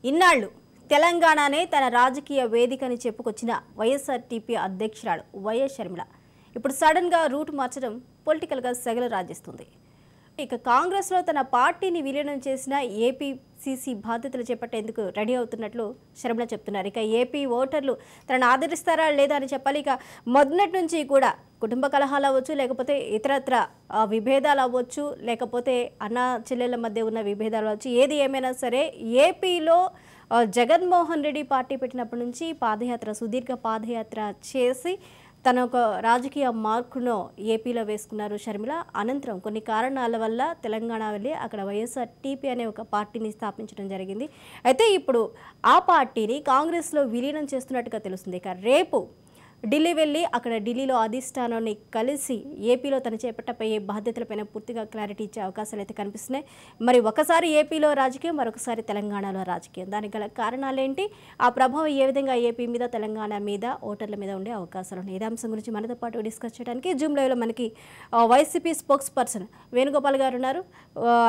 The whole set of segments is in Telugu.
ఇన్నాళ్లు తెలంగాణనే తన రాజకీయ వేదికని చెప్పుకొచ్చిన వైఎస్ఆర్టీపీ అధ్యక్షురాలు వైఎస్ షర్మిల ఇప్పుడు సడన్గా రూట్ మార్చడం పొలిటికల్గా సెగలు రాజేస్తుంది. ఇక కాంగ్రెస్లో తన పార్టీని విలీనం చేసిన ఏపీసీసీ బాధ్యతలు చేపట్టేందుకు రెడీ అవుతున్నట్లు షర్మిల చెప్తున్నారు. ఇక ఏపీ ఓటర్లు తనను ఆదరిస్తారా లేదా అని చెప్పాలి. ఇక మొదటి నుంచి కూడా కుటుంబ కలహాలు అవ్వచ్చు, లేకపోతే ఇతరత్ర విభేదాలు అవ్వచ్చు, లేకపోతే అన్న చెల్లెల మధ్య ఉన్న విభేదాలు అవ్వచ్చు, ఏది ఏమైనా సరే ఏపీలో జగన్మోహన్ రెడ్డి పార్టీ పెట్టినప్పటి నుంచి పాదయాత్ర, సుదీర్ఘ పాదయాత్ర చేసి తన ఒక రాజకీయ మార్కును ఏపీలో వేసుకున్నారు షర్మిల. అనంతరం కొన్ని కారణాల వల్ల తెలంగాణ వెళ్ళి అక్కడ వైఎస్ఆర్టీపీ అనే ఒక పార్టీని స్థాపించడం జరిగింది. అయితే ఇప్పుడు ఆ పార్టీని కాంగ్రెస్లో విలీనం చేస్తున్నట్టుగా తెలుస్తుంది. ఇక రేపు ఢిల్లీ వెళ్ళి అక్కడ ఢిల్లీలో అధిష్టానాన్ని కలిసి ఏపీలో తను చేపట్టబోయే బాధ్యతలపైన పూర్తిగా క్లారిటీ ఇచ్చే అవకాశాలు అయితే కనిపిస్తున్నాయి. మరి ఒకసారి ఏపీలో రాజకీయం, మరొకసారి తెలంగాణలో రాజకీయం, దానికి గల కారణాలేంటి, ఆ ప్రభావం ఏ విధంగా ఏపీ మీద, తెలంగాణ మీద, ఓటర్ల మీద ఉండే అవకాశాలు ఉన్నాయి. ఇదే అంశం గురించి మనతో పాటు డిస్కస్ చేయడానికి జూమ్ లైవ్లో మనకి వైసీపీ స్పోక్స్ పర్సన్ వేణుగోపాల్ గారు ఉన్నారు,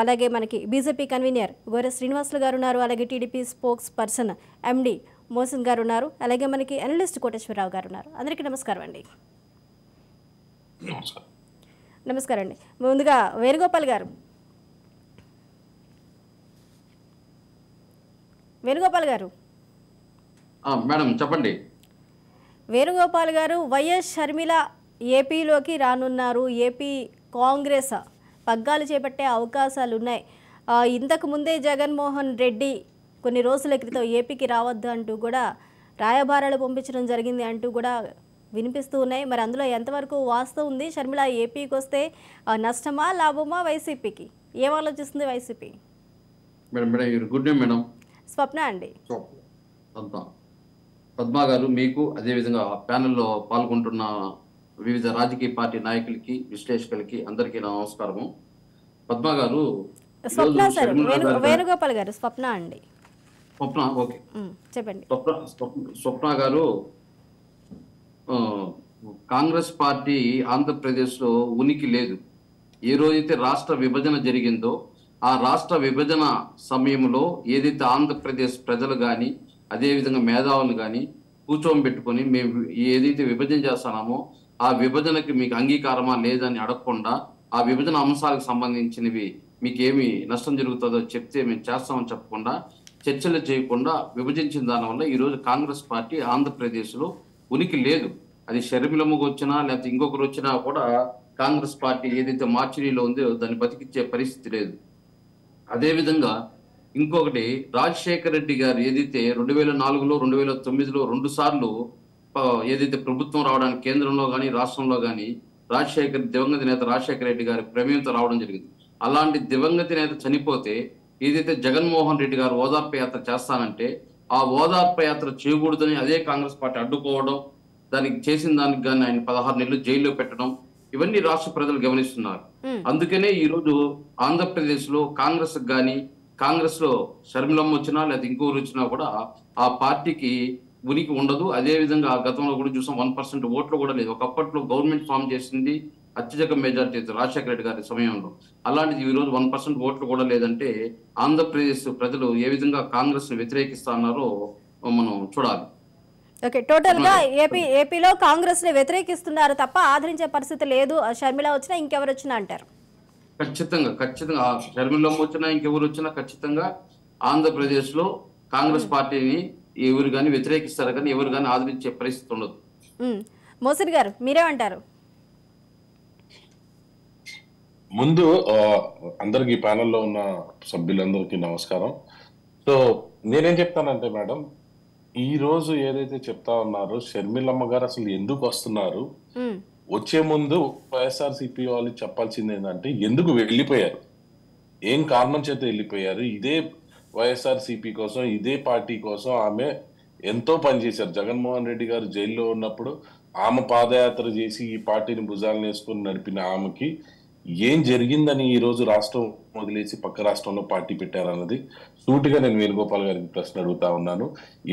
అలాగే మనకి బీజేపీ కన్వీనర్ గోరె శ్రీనివాసులు గారు ఉన్నారు, అలాగే టీడీపీ స్పోక్స్ పర్సన్ ఎండి మోసన్ గారు ఉన్నారు, అలాగే మనకి అనలిస్ట్ కోటేశ్వరరావు గారు ఉన్నారు. అందరికీ నమస్కారం అండి. నమస్కారం అండి. ముందుగా వేణుగోపాల్ గారు మేడం చెప్పండి. వేణుగోపాల్ గారు, వైఎస్ షర్మిల ఏపీలోకి రానున్నారు. ఏపీ కాంగ్రెస్ పగ్గాలు చేపట్టే అవకాశాలు ఉన్నాయి. ఇంతకు ముందే జగన్మోహన్ రెడ్డి కొన్ని రోజుల క్రితం ఏపీకి రావద్దు అంటూ కూడా రాయబారాలు పంపించడం జరిగింది అంటూ కూడా వినిపిస్తూ ఉన్నాయి. మరి అందులో ఎంతవరకు వాస్తవం ఉంది? షర్మిల ఏపీకి వస్తే నష్టమా, లాభమా వైసీపీకి? ఏం ఆలోచిస్తుంది YCP? Good day madam. Swapna అండి. పద్మా గారు, మీకు అదేవిధంగా ప్యానెల్లో పాల్గొంటున్న వివిధ రాజకీయ పార్టీ నాయకులకి, విశ్లేషకులకి అందరికీ నమస్కారము. పద్మా గారు, స్వప్న సార్, వేణుగోపాల్ గారు స్వప్న అండి. స్వప్న, ఓకే చెప్పండి. స్వప్న గారు, కాంగ్రెస్ పార్టీ ఆంధ్రప్రదేశ్లో ఉనికి లేదు. ఏ రోజైతే రాష్ట్ర విభజన జరిగిందో ఆ రాష్ట్ర విభజన సమయంలో ఏదైతే ఆంధ్రప్రదేశ్ ప్రజలు కానీ, అదేవిధంగా మేధావులు కానీ కూర్చోబెట్టుకొని మేము ఏదైతే విభజన చేస్తున్నామో ఆ విభజనకి మీకు అంగీకారమా లేదని అడగకుండా, ఆ విభజన అంశాలకు సంబంధించినవి మీకేమి నష్టం జరుగుతుందో చెప్తే మేము చేస్తామని చెప్పకుండా, చర్చలు చేయకుండా విభజించిన దానివల్ల ఈరోజు కాంగ్రెస్ పార్టీ ఆంధ్రప్రదేశ్లో ఉనికి లేదు. అది షర్మిలమ్మకు వచ్చినా లేకపోతే ఇంకొకరు వచ్చినా కూడా కాంగ్రెస్ పార్టీ ఏదైతే మార్చినీలో ఉందో దాన్ని బతికిచ్చే పరిస్థితి లేదు. అదేవిధంగా ఇంకొకటి, రాజశేఖర రెడ్డి గారు ఏదైతే 2004లో 2009లో 2 సార్లు ఏదైతే ప్రభుత్వం రావడానికి కేంద్రంలో కానీ రాష్ట్రంలో కానీ దివంగత నేత రాజశేఖర రెడ్డి గారి ప్రమేయంతో రావడం జరిగింది. అలాంటి దివంగత నేత చనిపోతే ఏదైతే జగన్మోహన్ రెడ్డి గారు ఓదార్పు యాత్ర చేస్తానంటే ఆ ఓదార్పు యాత్ర చేయకూడదని అదే కాంగ్రెస్ పార్టీ అడ్డుకోవడం, దానికి చేసిన దానికి కానీ ఆయన 16 నెలలు జైల్లో పెట్టడం, ఇవన్నీ రాష్ట్ర ప్రజలు గమనిస్తున్నారు. అందుకనే ఈరోజు ఆంధ్రప్రదేశ్ లో కాంగ్రెస్ కానీ, కాంగ్రెస్ లో షర్మిలమ్మ వచ్చినా లేదా ఇంకొకరు వచ్చినా కూడా ఆ పార్టీకి ఉనికి ఉండదు. అదే విధంగా గతంలో కూడా చూసాం, 1% ఓట్లు కూడా లేదు. ఒకప్పట్లో గవర్నమెంట్ ఫామ్ చేసింది అత్యధిక మెజార్టీ రాజశేఖర రెడ్డి గారి సమయంలో. అలాంటిది ఈ రోజు 1% ఓట్లు కూడా లేదంటే ఆంధ్రప్రదేశ్ ప్రజలు ఏ విధంగా కాంగ్రెస్ ని వ్యతిరేకిస్తున్నారో మనం చూడాలి. ఓకే, టోటల్ గా ఏపీలో కాంగ్రెస్ ని వ్యతిరేకిస్తున్నారు తప్ప ఆదరించే పరిస్థితి లేదు. షర్మిల వచ్చినా ఇంకెవరు వచ్చినా అంటారు. ఖచ్చితంగా షర్మిలమ్మ వచ్చినా ఇంకెవరు వచ్చినా ఖచ్చితంగా ఆంధ్రప్రదేశ్ లో కాంగ్రెస్ పార్టీని ఎవరు కానీ వ్యతిరేకిస్తారు, కానీ ఎవరు కానీ ఆదరించే పరిస్థితి ఉండదు. మోసన్ గారు మీరేమంటారు? ముందు అందరికి ప్యానెల్లో ఉన్న సభ్యులందరికీ నమస్కారం. సో నేనేం చెప్తానంటే మేడం, ఈ రోజు ఏదైతే చెప్తా ఉన్నారో షర్మిలమ్మ గారు అసలు ఎందుకు వస్తున్నారు, వచ్చే ముందు వైఎస్ఆర్సీపీ వాళ్ళు చెప్పాల్సింది ఏంటంటే ఎందుకు వెళ్ళిపోయారు, ఏం కారణం చేత వెళ్ళిపోయారు. ఇదే వైఎస్ఆర్సీపీ కోసం, ఇదే పార్టీ కోసం ఆమె ఎంతో పనిచేశారు. జగన్మోహన్ రెడ్డి గారు జైల్లో ఉన్నప్పుడు ఆమె పాదయాత్ర చేసి ఈ పార్టీని భుజాలను వేసుకొని నడిపిన ఆమెకి ఏం జరిగిందని ఈ రోజు రాష్ట్రం వదిలేసి పక్క రాష్ట్రంలో పార్టీ పెట్టారన్నది సూటిగా నేను వేణుగోపాల్ గారికి ప్రశ్న అడుగుతా ఉన్నాను.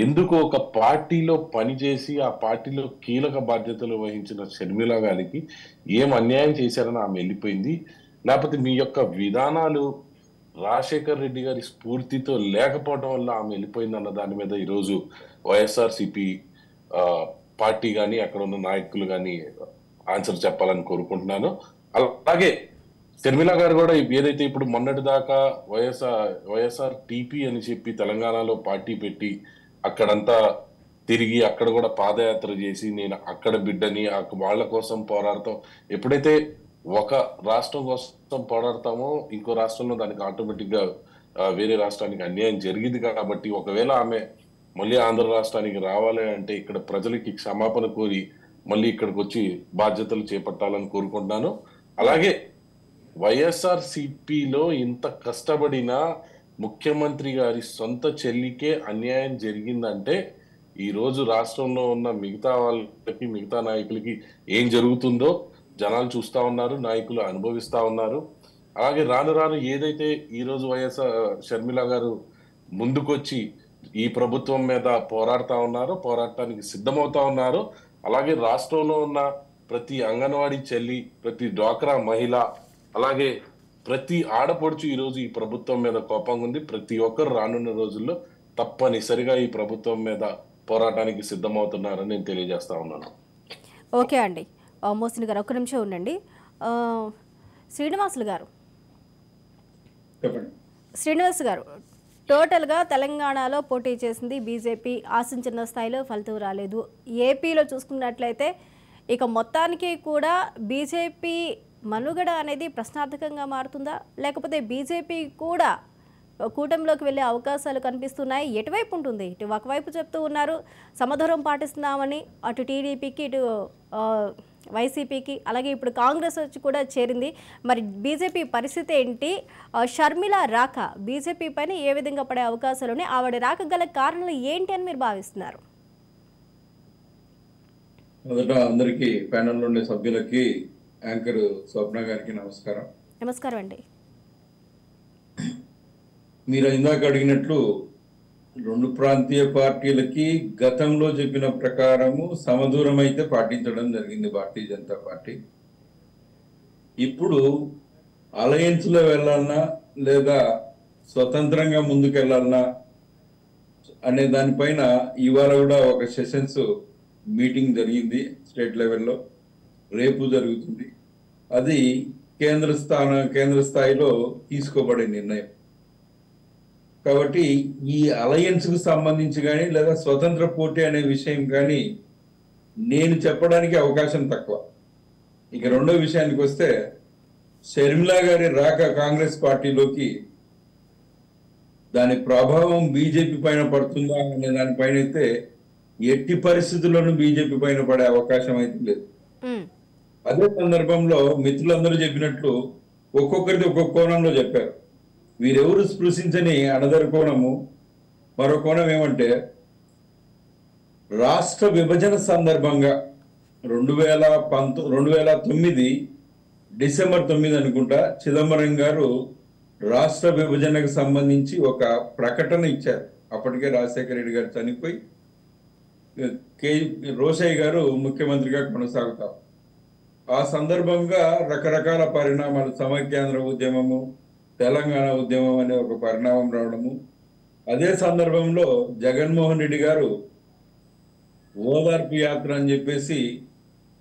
ఎందుకు ఒక పార్టీలో పనిచేసి ఆ పార్టీలో కీలక బాధ్యతలు వహించిన షర్మిల గారికి ఏం అన్యాయం చేశారని ఆమె వెళ్ళిపోయింది, లేకపోతే మీ యొక్క విధానాలు రాజశేఖర్ రెడ్డి గారి స్ఫూర్తితో లేకపోవడం వల్ల ఆమె వెళ్ళిపోయిందన్న దాని మీద ఈరోజు వైఎస్ఆర్సిపి పార్టీ కానీ అక్కడ ఉన్న నాయకులు కానీ ఆన్సర్ చెప్పాలని కోరుకుంటున్నాను. అలాగే షర్మిల గారు కూడా ఏదైతే ఇప్పుడు మొన్నటి దాకా వైఎస్ఆర్ టీపీ అని చెప్పి తెలంగాణలో పార్టీ పెట్టి అక్కడంతా తిరిగి అక్కడ కూడా పాదయాత్ర చేసి నేను అక్కడ బిడ్డని వాళ్ళ కోసం పోరాడతాం, ఎప్పుడైతే ఒక రాష్ట్రం కోసం పోరాడతామో ఇంకో రాష్ట్రంలో దానికి ఆటోమేటిక్ గా వేరే రాష్ట్రానికి అన్యాయం జరిగింది. కాబట్టి ఒకవేళ ఆమె మళ్ళీ ఆంధ్ర రాష్ట్రానికి రావాలి అంటే ఇక్కడ ప్రజలకి క్షమాపణ కోరి మళ్ళీ ఇక్కడికి వచ్చి బాధ్యతలు చేపట్టాలని కోరుకుంటున్నాను. అలాగే వైఎస్ఆర్ సిపిలో ఇంత కష్టపడిన ముఖ్యమంత్రి గారి సొంత చెల్లికే అన్యాయం జరిగిందంటే ఈ రోజు రాష్ట్రంలో ఉన్న మిగతా వాళ్ళకి మిగతా నాయకులకి ఏం జరుగుతుందో జనాలు చూస్తా ఉన్నారు, నాయకులు అనుభవిస్తా ఉన్నారు. అలాగే రాను రాను ఏదైతే ఈ రోజు వైఎస్ఆర్ షర్మిల గారు ముందుకొచ్చి ఈ ప్రభుత్వం మీద పోరాడుతా ఉన్నారో, పోరాటానికి సిద్ధమవుతా ఉన్నారు. అలాగే రాష్ట్రంలో ఉన్న ప్రతి అంగన్వాడీ చెల్లి, ప్రతి డ్వాక్రా మహిళ, అలాగే ప్రతి ఆడపడుచు ఈ రోజు ఈ ప్రభుత్వం మీద కోపంగా ఉంది. ప్రతి ఒక్కరు రానున్న రోజుల్లో తప్పనిసరిగా ఈ ప్రభుత్వం మీద పోరాటానికి సిద్ధమవుతున్నారని నేను తెలియజేస్తా ఉన్నాను. ఓకే అండి, మోసిన్ గారు ఒక్క నిమిషం ఉండండి. శ్రీనివాసులు గారు, శ్రీనివాస్ గారు, టోటల్గా తెలంగాణలో పోటీ చేసింది బీజేపీ, ఆశించిన స్థాయిలో ఫలితం రాలేదు. ఏపీలో చూసుకున్నట్లయితే ఇక మొత్తానికి కూడా బీజేపీ మనుగడ అనేది ప్రశ్నార్థకంగా మారుతుందా, లేకపోతే బీజేపీ కూడా కూటమిలోకి వెళ్ళే అవకాశాలు కనిపిస్తున్నాయి? ఎటువైపు ఉంటుంది? ఇటు ఒకవైపు చెప్తూ ఉన్నారు సమదూరం పాటిస్తున్నామని, అటు టీడీపీకి, ఇటు వైసీపీకి, అలాగే ఇప్పుడు కాంగ్రెస్ వచ్చి కూడా చేరింది. మరి బీజేపీ పరిస్థితి ఏంటి? షర్మిల రాక బీజేపీ పైన ఏ విధంగా పడే అవకాశాలు ఉన్నాయి? ఆవిడ రాక గల కారణాలు ఏంటి అని మీరు భావిస్తున్నారు? మొదట అందరికీ ప్యానెల్లో ఉండే సభ్యులకి, యాంకర్ స్వప్న గారికి నమస్కారం. నమస్కారం అండి. మీరు ఇందాక అడిగినట్లు రెండు ప్రాంతీయ పార్టీలకి గతంలో చెప్పిన ప్రకారము సమదూరం అయితే పాటించడం జరిగింది భారతీయ జనతా పార్టీ. ఇప్పుడు అలయన్స్లో వెళ్ళాలన్నా లేదా స్వతంత్రంగా ముందుకెళ్ళాలన్నా అనే దానిపైన ఇవాళ కూడా ఒక సెషన్స్ మీటింగ్ జరిగింది స్టేట్ లెవెల్లో, రేపు జరుగుతుంది. అది కేంద్ర స్థాయిలో తీసుకోబడే నిర్ణయం. కాబట్టి ఈ అలయన్స్కు సంబంధించి కానీ లేదా స్వతంత్ర పోటీ అనే విషయం కానీ నేను చెప్పడానికి అవకాశం తక్కువ. ఇక రెండో విషయానికి వస్తే, షర్మిల గారి రాక కాంగ్రెస్ పార్టీలోకి దాని ప్రభావం బీజేపీ పైన పడుతుందా అనే దానిపైన అయితే ఎట్టి పరిస్థితుల్లోనూ బీజేపీ పైన పడే అవకాశం అయితే లేదు. అదే సందర్భంలో మిత్రులందరూ చెప్పినట్లు ఒక్కొక్కరిది ఒక్కొక్క కోణంలో చెప్పారు. వీరెవరు స్పృశించని అనదర్ కోణము, మరో కోణం ఏమంటే, రాష్ట్ర విభజన సందర్భంగా 2009 డిసెంబర్ 9 అనుకుంటా చిదంబరం గారు రాష్ట్ర విభజనకు సంబంధించి ఒక ప్రకటన ఇచ్చారు. అప్పటికే రాజశేఖర రెడ్డి గారు చనిపోయి రోషయ్య గారు ముఖ్యమంత్రిగా కొనసాగుతారు. ఆ సందర్భంగా రకరకాల పరిణామాలు, సమైక్యాంధ్ర ఉద్యమము, తెలంగాణ ఉద్యమం అనే ఒక పరిణామం రావడము, అదే సందర్భంలో జగన్మోహన్ రెడ్డి గారు ఓదార్పు యాత్ర అని చెప్పేసి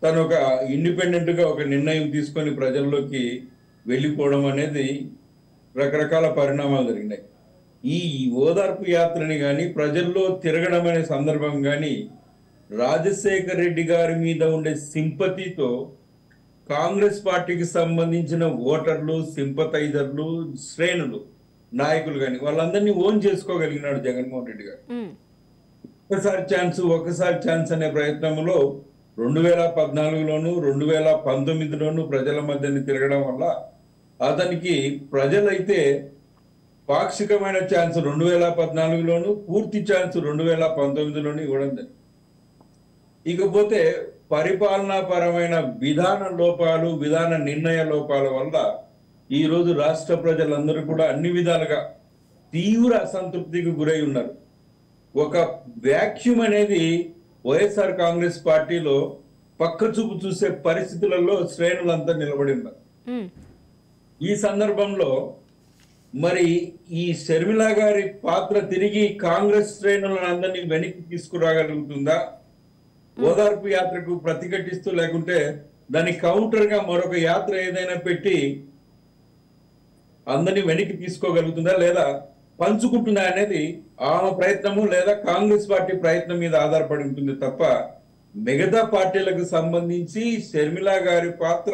తను ఒక ఇండిపెండెంట్గా ఒక నిర్ణయం తీసుకొని ప్రజల్లోకి వెళ్ళిపోవడం అనేది రకరకాల పరిణామాలు జరిగినాయి. ఈ ఓదార్పు యాత్రని కానీ ప్రజల్లో తిరగడం అనే సందర్భం కానీ రాజశేఖర్ రెడ్డి గారి మీద ఉండే సింపతితో కాంగ్రెస్ పార్టీకి సంబంధించిన ఓటర్లు, సింపతైజర్లు, శ్రేణులు, నాయకులు కానీ వాళ్ళందరినీ ఓన్ చేసుకోగలిగినాడు జగన్మోహన్ రెడ్డి గారు. ఒక్కసారి ఛాన్స్ అనే ప్రయత్నంలో 2014లోను 2019లోను ప్రజల మధ్యని తిరగడం వల్ల అతనికి ప్రజలైతే పాక్షికమైన ఛాన్స్ 2014లోను, పూర్తి ఛాన్స్ 2019లోను ఇవ్వడం జరిగింది. ఇకపోతే పరిపాలనాపరమైన విధాన లోపాలు, విధాన నిర్ణయ లోపాల వల్ల ఈరోజు రాష్ట్ర ప్రజలందరూ కూడా అన్ని విధాలుగా తీవ్ర అసంతృప్తికి గురై ఉన్నారు. ఒక వ్యాక్యూమ్ అనేది వైఎస్ఆర్ కాంగ్రెస్ పార్టీలో పక్క చూపు చూసే పరిస్థితులలో శ్రేణులంతా నిలబడి ఉన్నారు. ఈ సందర్భంలో మరి ఈ షర్మిల గారి పాత్ర తిరిగి కాంగ్రెస్ శ్రేణులను అందరినీ వెనక్కి తీసుకురాగలుగుతుందా? ఓదార్పు యాత్రకు ప్రతిఘటిస్తూ, లేకుంటే దాని కౌంటర్ గా మరొక యాత్ర ఏదైనా పెట్టి అందరినీ వెనక్కి తీసుకోగలుగుతుందా, లేదా పంచుకుంటుందా అనేది ఆమె ప్రయత్నము లేదా కాంగ్రెస్ పార్టీ ప్రయత్నం మీద ఆధారపడి ఉంటుంది తప్ప మిగతా పార్టీలకు సంబంధించి షర్మిల గారి పాత్ర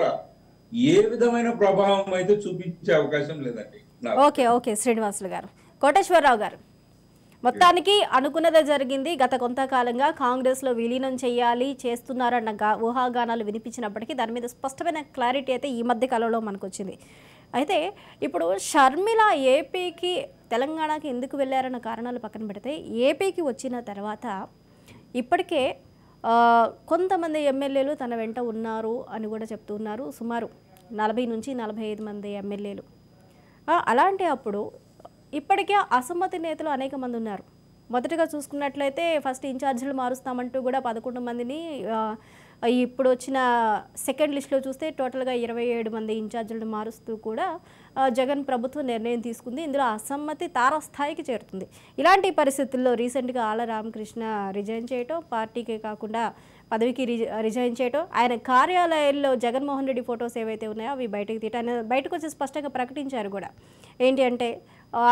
ఏ విధమైన ప్రభావం అయితే చూపించే అవకాశం లేదండి. ఓకే ఓకే శ్రీనివాసులు గారు. కోటేశ్వరరావు గారు, మొత్తానికి అనుకున్నదే జరిగింది. గత కొంతకాలంగా కాంగ్రెస్లో విలీనం చేయాలి చేస్తున్నారన్న ఊహాగానాలు వినిపించినప్పటికీ దాని మీద స్పష్టమైన క్లారిటీ అయితే ఈ మధ్య కాలంలో మనకు వచ్చింది. అయితే ఇప్పుడు షర్మిల ఏపీకి తెలంగాణకి ఎందుకు వెళ్ళారన్న కారణాలు పక్కన పెడితే, ఏపీకి వచ్చిన తర్వాత ఇప్పటికే కొంతమంది ఎమ్మెల్యేలు తన వెంట ఉన్నారు అని కూడా చెప్తున్నారు. సుమారు 40 నుంచి 45 మంది ఎమ్మెల్యేలు. అలాంటి అప్పుడు ఇప్పటికే అసమ్మతి నేతలు అనేక మంది ఉన్నారు. మొదటగా చూసుకున్నట్లయితే ఫస్ట్ ఇన్ఛార్జీలు మారుస్తామంటూ కూడా 11 మందిని, ఇప్పుడు వచ్చిన సెకండ్ లిస్ట్లో చూస్తే టోటల్గా 27 మంది ఇన్ఛార్జీలను మారుస్తూ కూడా జగన్ ప్రభుత్వం నిర్ణయం తీసుకుంది. ఇందులో అసమ్మతి తారాస్థాయికి చేరుతుంది. ఇలాంటి పరిస్థితుల్లో రీసెంట్గా ఆళ్ల రామకృష్ణ రిజైన్ చేయటం, పార్టీకే కాకుండా పదవికి రిజైన్ చేయటం, ఆయన కార్యాలయాల్లో జగన్మోహన్ రెడ్డి ఫొటోస్ ఏవైతే ఉన్నాయో అవి బయటకు తీయటం, బయటకు వచ్చి స్పష్టంగా ప్రకటించారు కూడా. ఏంటి అంటే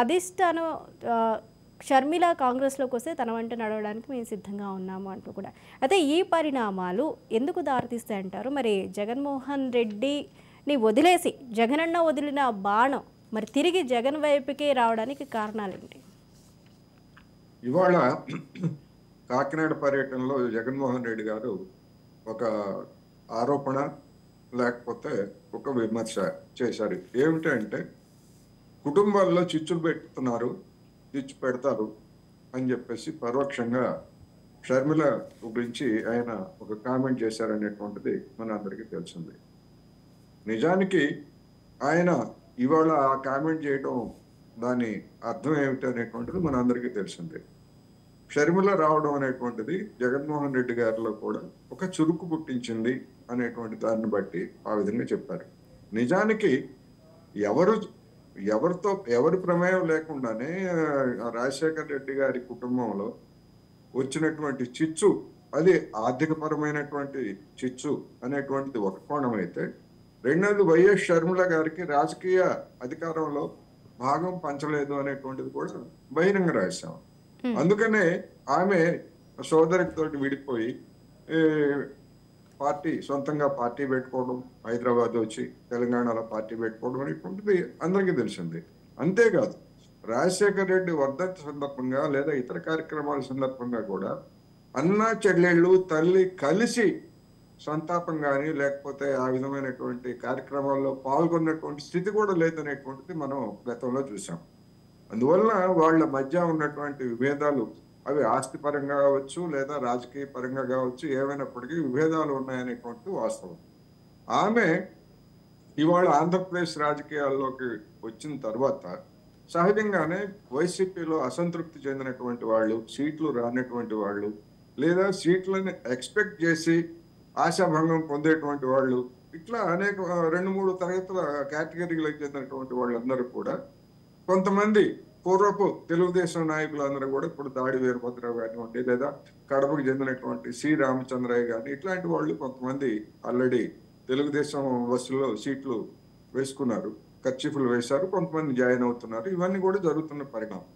అధిష్టానం షర్మిల కాంగ్రెస్లోకి వస్తే తన వెంట నడవడానికి మేము సిద్ధంగా ఉన్నాము అంటూ కూడా. అయితే ఈ పరిణామాలు ఎందుకు దారితీస్తాయంటారు? మరి జగన్మోహన్ రెడ్డిని వదిలేసి జగనన్న వదిలిన బాణం మరి తిరిగి జగన్ వైపుకే రావడానికి కారణాలేంటి? ఇవాళ కాకినాడ పర్యటనలో జగన్మోహన్ రెడ్డి గారు ఒక ఆరోపణ లేకపోతే ఒక విమర్శ చేశారు. ఏమిటంటే కుటుంబాల్లో చిచ్చులు పెడతారు అని చెప్పేసి పరోక్షంగా షర్మిల గురించి ఆయన ఒక కామెంట్ చేశారనేటువంటిది మన అందరికీ తెలిసింది. నిజానికి ఆయన ఇవాళ ఆ కామెంట్ చేయడం దాని అర్థం ఏమిటి అనేటువంటిది మన అందరికీ తెలిసిందే. షర్మిల రావడం అనేటువంటిది జగన్మోహన్ రెడ్డి గారిలో కూడా ఒక చురుకు పుట్టించింది అనేటువంటి దాన్ని బట్టి ఆ విధంగా చెప్పారు. నిజానికి ఎవరి ప్రమేయం లేకుండానే రాజశేఖర రెడ్డి గారి కుటుంబంలో వచ్చినటువంటి చిచ్చు, అది ఆర్థికపరమైనటువంటి చిచ్చు అనేటువంటిది ఒక కోణం అయితే, రెండోది వైఎస్ షర్మిల గారికి రాజకీయ అధికారంలో భాగం పంచలేదు అనేటువంటిది కూడా బహిరంగ రహస్యం. అందుకనే ఆమె సోదరితోటి విడిపోయి సొంతంగా పార్టీ పెట్టుకోవడం, హైదరాబాద్ వచ్చి తెలంగాణలో పార్టీ పెట్టుకోవడం అనేటువంటిది అందరికీ తెలిసింది. అంతేకాదు రాజశేఖర రెడ్డి వర్ధంతి సందర్భంగా లేదా ఇతర కార్యక్రమాల సందర్భంగా కూడా అన్నా చెల్లెళ్ళు తల్లి కలిసి సంతాపం కానీ లేకపోతే ఆ విధమైనటువంటి కార్యక్రమాల్లో పాల్గొన్నటువంటి స్థితి కూడా లేదనేటువంటిది మనం గతంలో చూసాం. అందువలన వాళ్ళ మధ్య ఉన్నటువంటి విభేదాలు, అవి ఆస్తి పరంగా కావచ్చు లేదా రాజకీయ పరంగా కావచ్చు, ఏమైనప్పటికీ విభేదాలు ఉన్నాయనేటువంటి వాస్తవం. ఆమె ఇవాళ ఆంధ్రప్రదేశ్ రాజకీయాల్లోకి వచ్చిన తర్వాత సహజంగానే వైసీపీలో అసంతృప్తి చెందినటువంటి వాళ్ళు, సీట్లు రానటువంటి వాళ్ళు, లేదా సీట్లను ఎక్స్పెక్ట్ చేసి ఆశాభంగం పొందేటువంటి వాళ్ళు, ఇట్లా అనేక 2-3 తరగతుల కేటగిరీలకు చెందినటువంటి వాళ్ళందరూ కూడా, కొంతమంది పూర్వపు తెలుగుదేశం నాయకులందరూ కూడా ఇప్పుడు దాడి వీరభద్రరావు కానివ్వండి, లేదా కడపకు చెందినటువంటి సి రామచంద్రయ్య కానీ, ఇట్లాంటి వాళ్ళు కొంతమంది ఆల్రెడీ తెలుగుదేశం బస్సులో సీట్లు వేసుకున్నారు, కర్చీఫ్లు వేశారు, కొంతమంది జాయిన్ అవుతున్నారు. ఇవన్నీ కూడా జరుగుతున్న పరిణామం.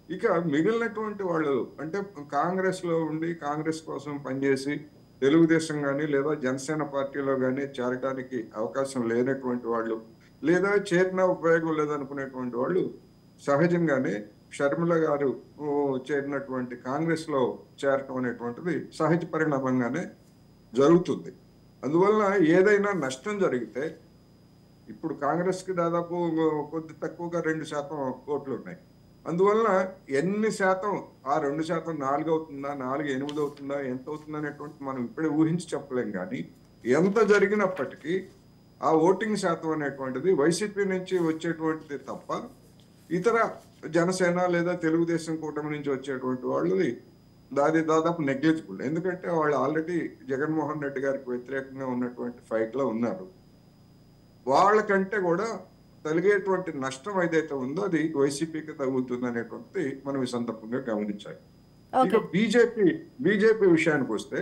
ఇక మిగిలినటువంటి వాళ్ళు అంటే కాంగ్రెస్ లో ఉండి కాంగ్రెస్ కోసం పనిచేసి తెలుగుదేశం కానీ లేదా జనసేన పార్టీలో కానీ చేరడానికి అవకాశం లేనటువంటి వాళ్ళు, లేదా చేరిన ఉపయోగం లేదనుకునేటువంటి వాళ్ళు సహజంగానే షర్మిల గారు చేరినటువంటి కాంగ్రెస్ లో చేరటం అనేటువంటిది సహజ పరిణామంగానే జరుగుతుంది. అందువల్ల ఏదైనా నష్టం జరిగితే, ఇప్పుడు కాంగ్రెస్ కి దాదాపు కొద్ది తక్కువగా 2% ఓట్లు ఉన్నాయి. అందువల్ల ఎన్ని శాతం, ఆ 2% 4 అవుతుందా, 4 8 అవుతుందా, ఎంత అవుతుందా అనేటువంటి మనం ఇప్పుడే ఊహించి చెప్పలేం. కానీ ఎంత జరిగినప్పటికీ ఆ ఓటింగ్ శాతం అనేటువంటిది వైసీపీ నుంచి వచ్చేటువంటిది తప్ప ఇతర జనసేన లేదా తెలుగుదేశం కూటమి నుంచి వచ్చేటువంటి వాళ్ళు దాదాపు నెగ్లిజిబుల్. ఎందుకంటే వాళ్ళు ఆల్రెడీ జగన్మోహన్ రెడ్డి గారికి వ్యతిరేకంగా ఉన్నటువంటి ఫైట్ లో ఉన్నారు. వాళ్ళకంటే కూడా కలిగేటువంటి నష్టం ఏదైతే ఉందో అది వైసీపీకి తగ్గుతుంది అనేటువంటిది మనం ఈ సందర్భంగా గమనించాలి. ఇక బీజేపీ విషయానికి వస్తే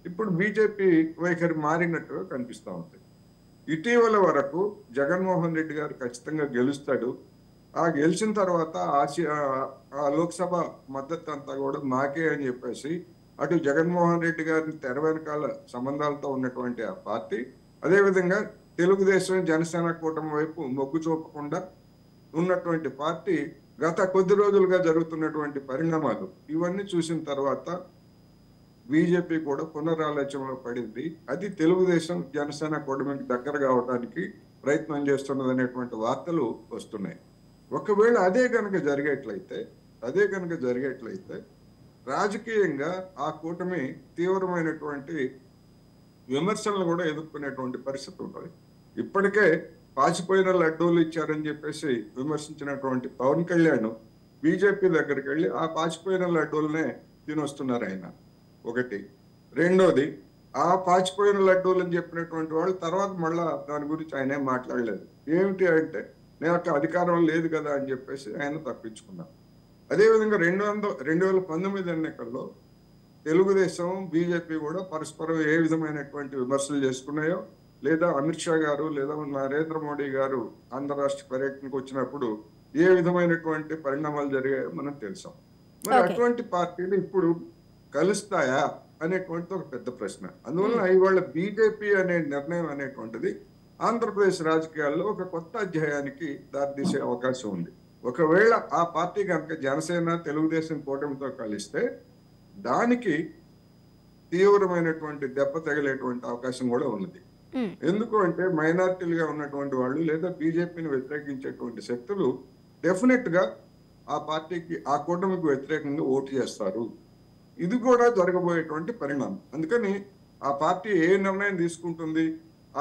ఇప్పుడు బీజేపీ వైఖరి మారినట్టుగా కనిపిస్తా ఉంది. ఇటీవల వరకు జగన్మోహన్ రెడ్డి గారు ఖచ్చితంగా గెలుస్తాడు, ఆ గెలిచిన తర్వాత ఆ లోక్సభ మద్దతు అంతా కూడా మాకే అని చెప్పేసి అటు జగన్మోహన్ రెడ్డి గారిని తెర వెనకాల సంబంధాలతో ఉన్నటువంటి ఆ పార్టీ, అదేవిధంగా తెలుగుదేశం జనసేన కూటమి వైపు మొగ్గు చూపకుండా ఉన్నటువంటి పార్టీ గత కొద్ది రోజులుగా జరుగుతున్నటువంటి పరిణామాలు ఇవన్నీ చూసిన తర్వాత బీజేపీ కూడా పునరాలోచనలో పడింది. అది తెలుగుదేశం జనసేన కూటమికి దగ్గర కావడానికి ప్రయత్నం చేస్తున్నది అనేటువంటి వార్తలు వస్తున్నాయి. ఒకవేళ అదే కనుక జరిగేట్లయితే రాజకీయంగా ఆ కూటమి తీవ్రమైనటువంటి విమర్శలను కూడా ఎదుర్కొనేటువంటి పరిస్థితి ఉంటుంది. ఇప్పటికే పాచిపోయిన లడ్డూలు ఇచ్చారని చెప్పేసి విమర్శించినటువంటి పవన్ కళ్యాణ్ బీజేపీ దగ్గరికి వెళ్ళి ఆ పాచిపోయిన లడ్డూలనే తినొస్తున్నారు ఆయన. ఒకటి. రెండోది, ఆ పాచిపోయిన లడ్డూలు అని చెప్పినటువంటి వాళ్ళు తర్వాత మళ్ళా దాని గురించి ఆయన ఏం మాట్లాడలేదు. ఏమిటి అంటే నాకు అధికారం లేదు కదా అని చెప్పేసి ఆయన తప్పించుకున్నారు. అదేవిధంగా 2019 ఎన్నికల్లో తెలుగుదేశం బీజేపీ కూడా పరస్పరం ఏ విధమైనటువంటి విమర్శలు చేసుకున్నాయో, లేదా అమిత్ షా గారు లేదా నరేంద్ర మోడీ గారు ఆంధ్ర రాష్ట్ర పర్యటనకు వచ్చినప్పుడు ఏ విధమైనటువంటి పరిణామాలు జరిగాయో మనం తెలుసాం. మరి అటువంటి పార్టీలు ఇప్పుడు కలుస్తాయా అనేటువంటి ఒక పెద్ద ప్రశ్న. అందువల్ల ఇవాళ బీజేపీ అనే నిర్ణయం అనేటువంటిది ఆంధ్రప్రదేశ్ రాజకీయాల్లో ఒక కొత్త అధ్యాయానికి దారితీసే అవకాశం ఉంది. ఒకవేళ ఆ పార్టీ కనుక జనసేన తెలుగుదేశం కూటమితో కలిస్తే దానికి తీవ్రమైనటువంటి దెబ్బ తగిలేటువంటి అవకాశం కూడా ఉన్నది. ఎందుకు అంటే మైనారిటీలుగా ఉన్నటువంటి వాళ్ళు లేదా బీజేపీని వ్యతిరేకించేటువంటి శక్తులు డెఫినెట్ గా ఆ పార్టీకి ఆ కూటమికి వ్యతిరేకంగా ఓటు చేస్తారు. ఇది కూడా జరగబోయేటువంటి పరిణామం. అందుకని ఆ పార్టీ ఏ నిర్ణయం తీసుకుంటుంది,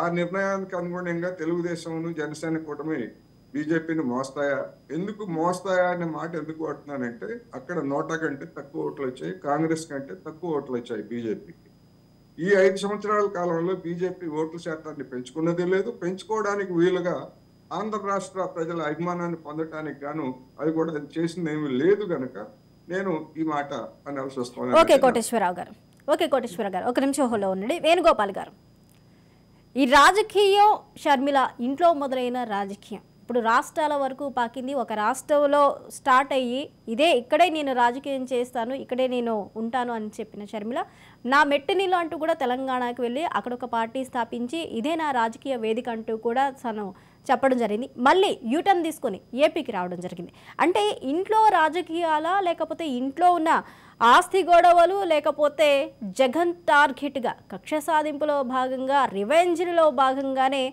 ఆ నిర్ణయానికి అనుగుణంగా తెలుగుదేశం జనసేన కూటమి బీజేపీని మోస్తాయా, ఎందుకు మోస్తాయా అనే మాట ఎందుకు వాడుతున్నానంటే అక్కడ 100 కంటే తక్కువ ఓట్లు వచ్చాయి, కాంగ్రెస్ కంటే తక్కువ ఓట్లు వచ్చాయి బీజేపీకి. ఈ 5 సంవత్సరాల కాలంలో బీజేపీ ఓట్ల శాతాన్ని పెంచుకున్నది లేదు, పెంచుకోవడానికి వీలుగా ఆంధ్ర రాష్ట్ర ప్రజల అభిమానాన్ని పొందటానికి గాను అది కూడా చేసింది ఏమీ లేదు గనక నేను ఈ మాట అనాల్సి వస్తుంది. ఓకే కోటేశ్వరరావు గారు, ఒక నిమిషం హోల్లో ఉండండి. వేణుగోపాల్ గారు, ఈ రాజకీయం షర్మిల ఇంట్లో మొదలైన రాజకీయం ఇప్పుడు రాష్ట్రాల వరకు పాకింది. ఒక రాష్ట్రంలో స్టార్ట్ అయ్యి ఇక్కడే నేను రాజకీయం చేస్తాను, ఇక్కడే నేను ఉంటాను అని చెప్పిన షర్మిల నా మెట్టినిలో అంటూ కూడా తెలంగాణకు వెళ్ళి అక్కడ ఒక పార్టీ స్థాపించి ఇదే నా రాజకీయ వేదిక అంటూ కూడా తను చెప్పడం జరిగింది. మళ్ళీ యూటర్న్ తీసుకొని ఏపీకి రావడం జరిగింది. అంటే ఇంట్లో రాజకీయాలా, లేకపోతే ఇంట్లో ఉన్న ఆస్తి గొడవలు, లేకపోతే జగన్ టార్గెట్గా కక్ష సాధింపులో భాగంగా రివెంజ్లో భాగంగానే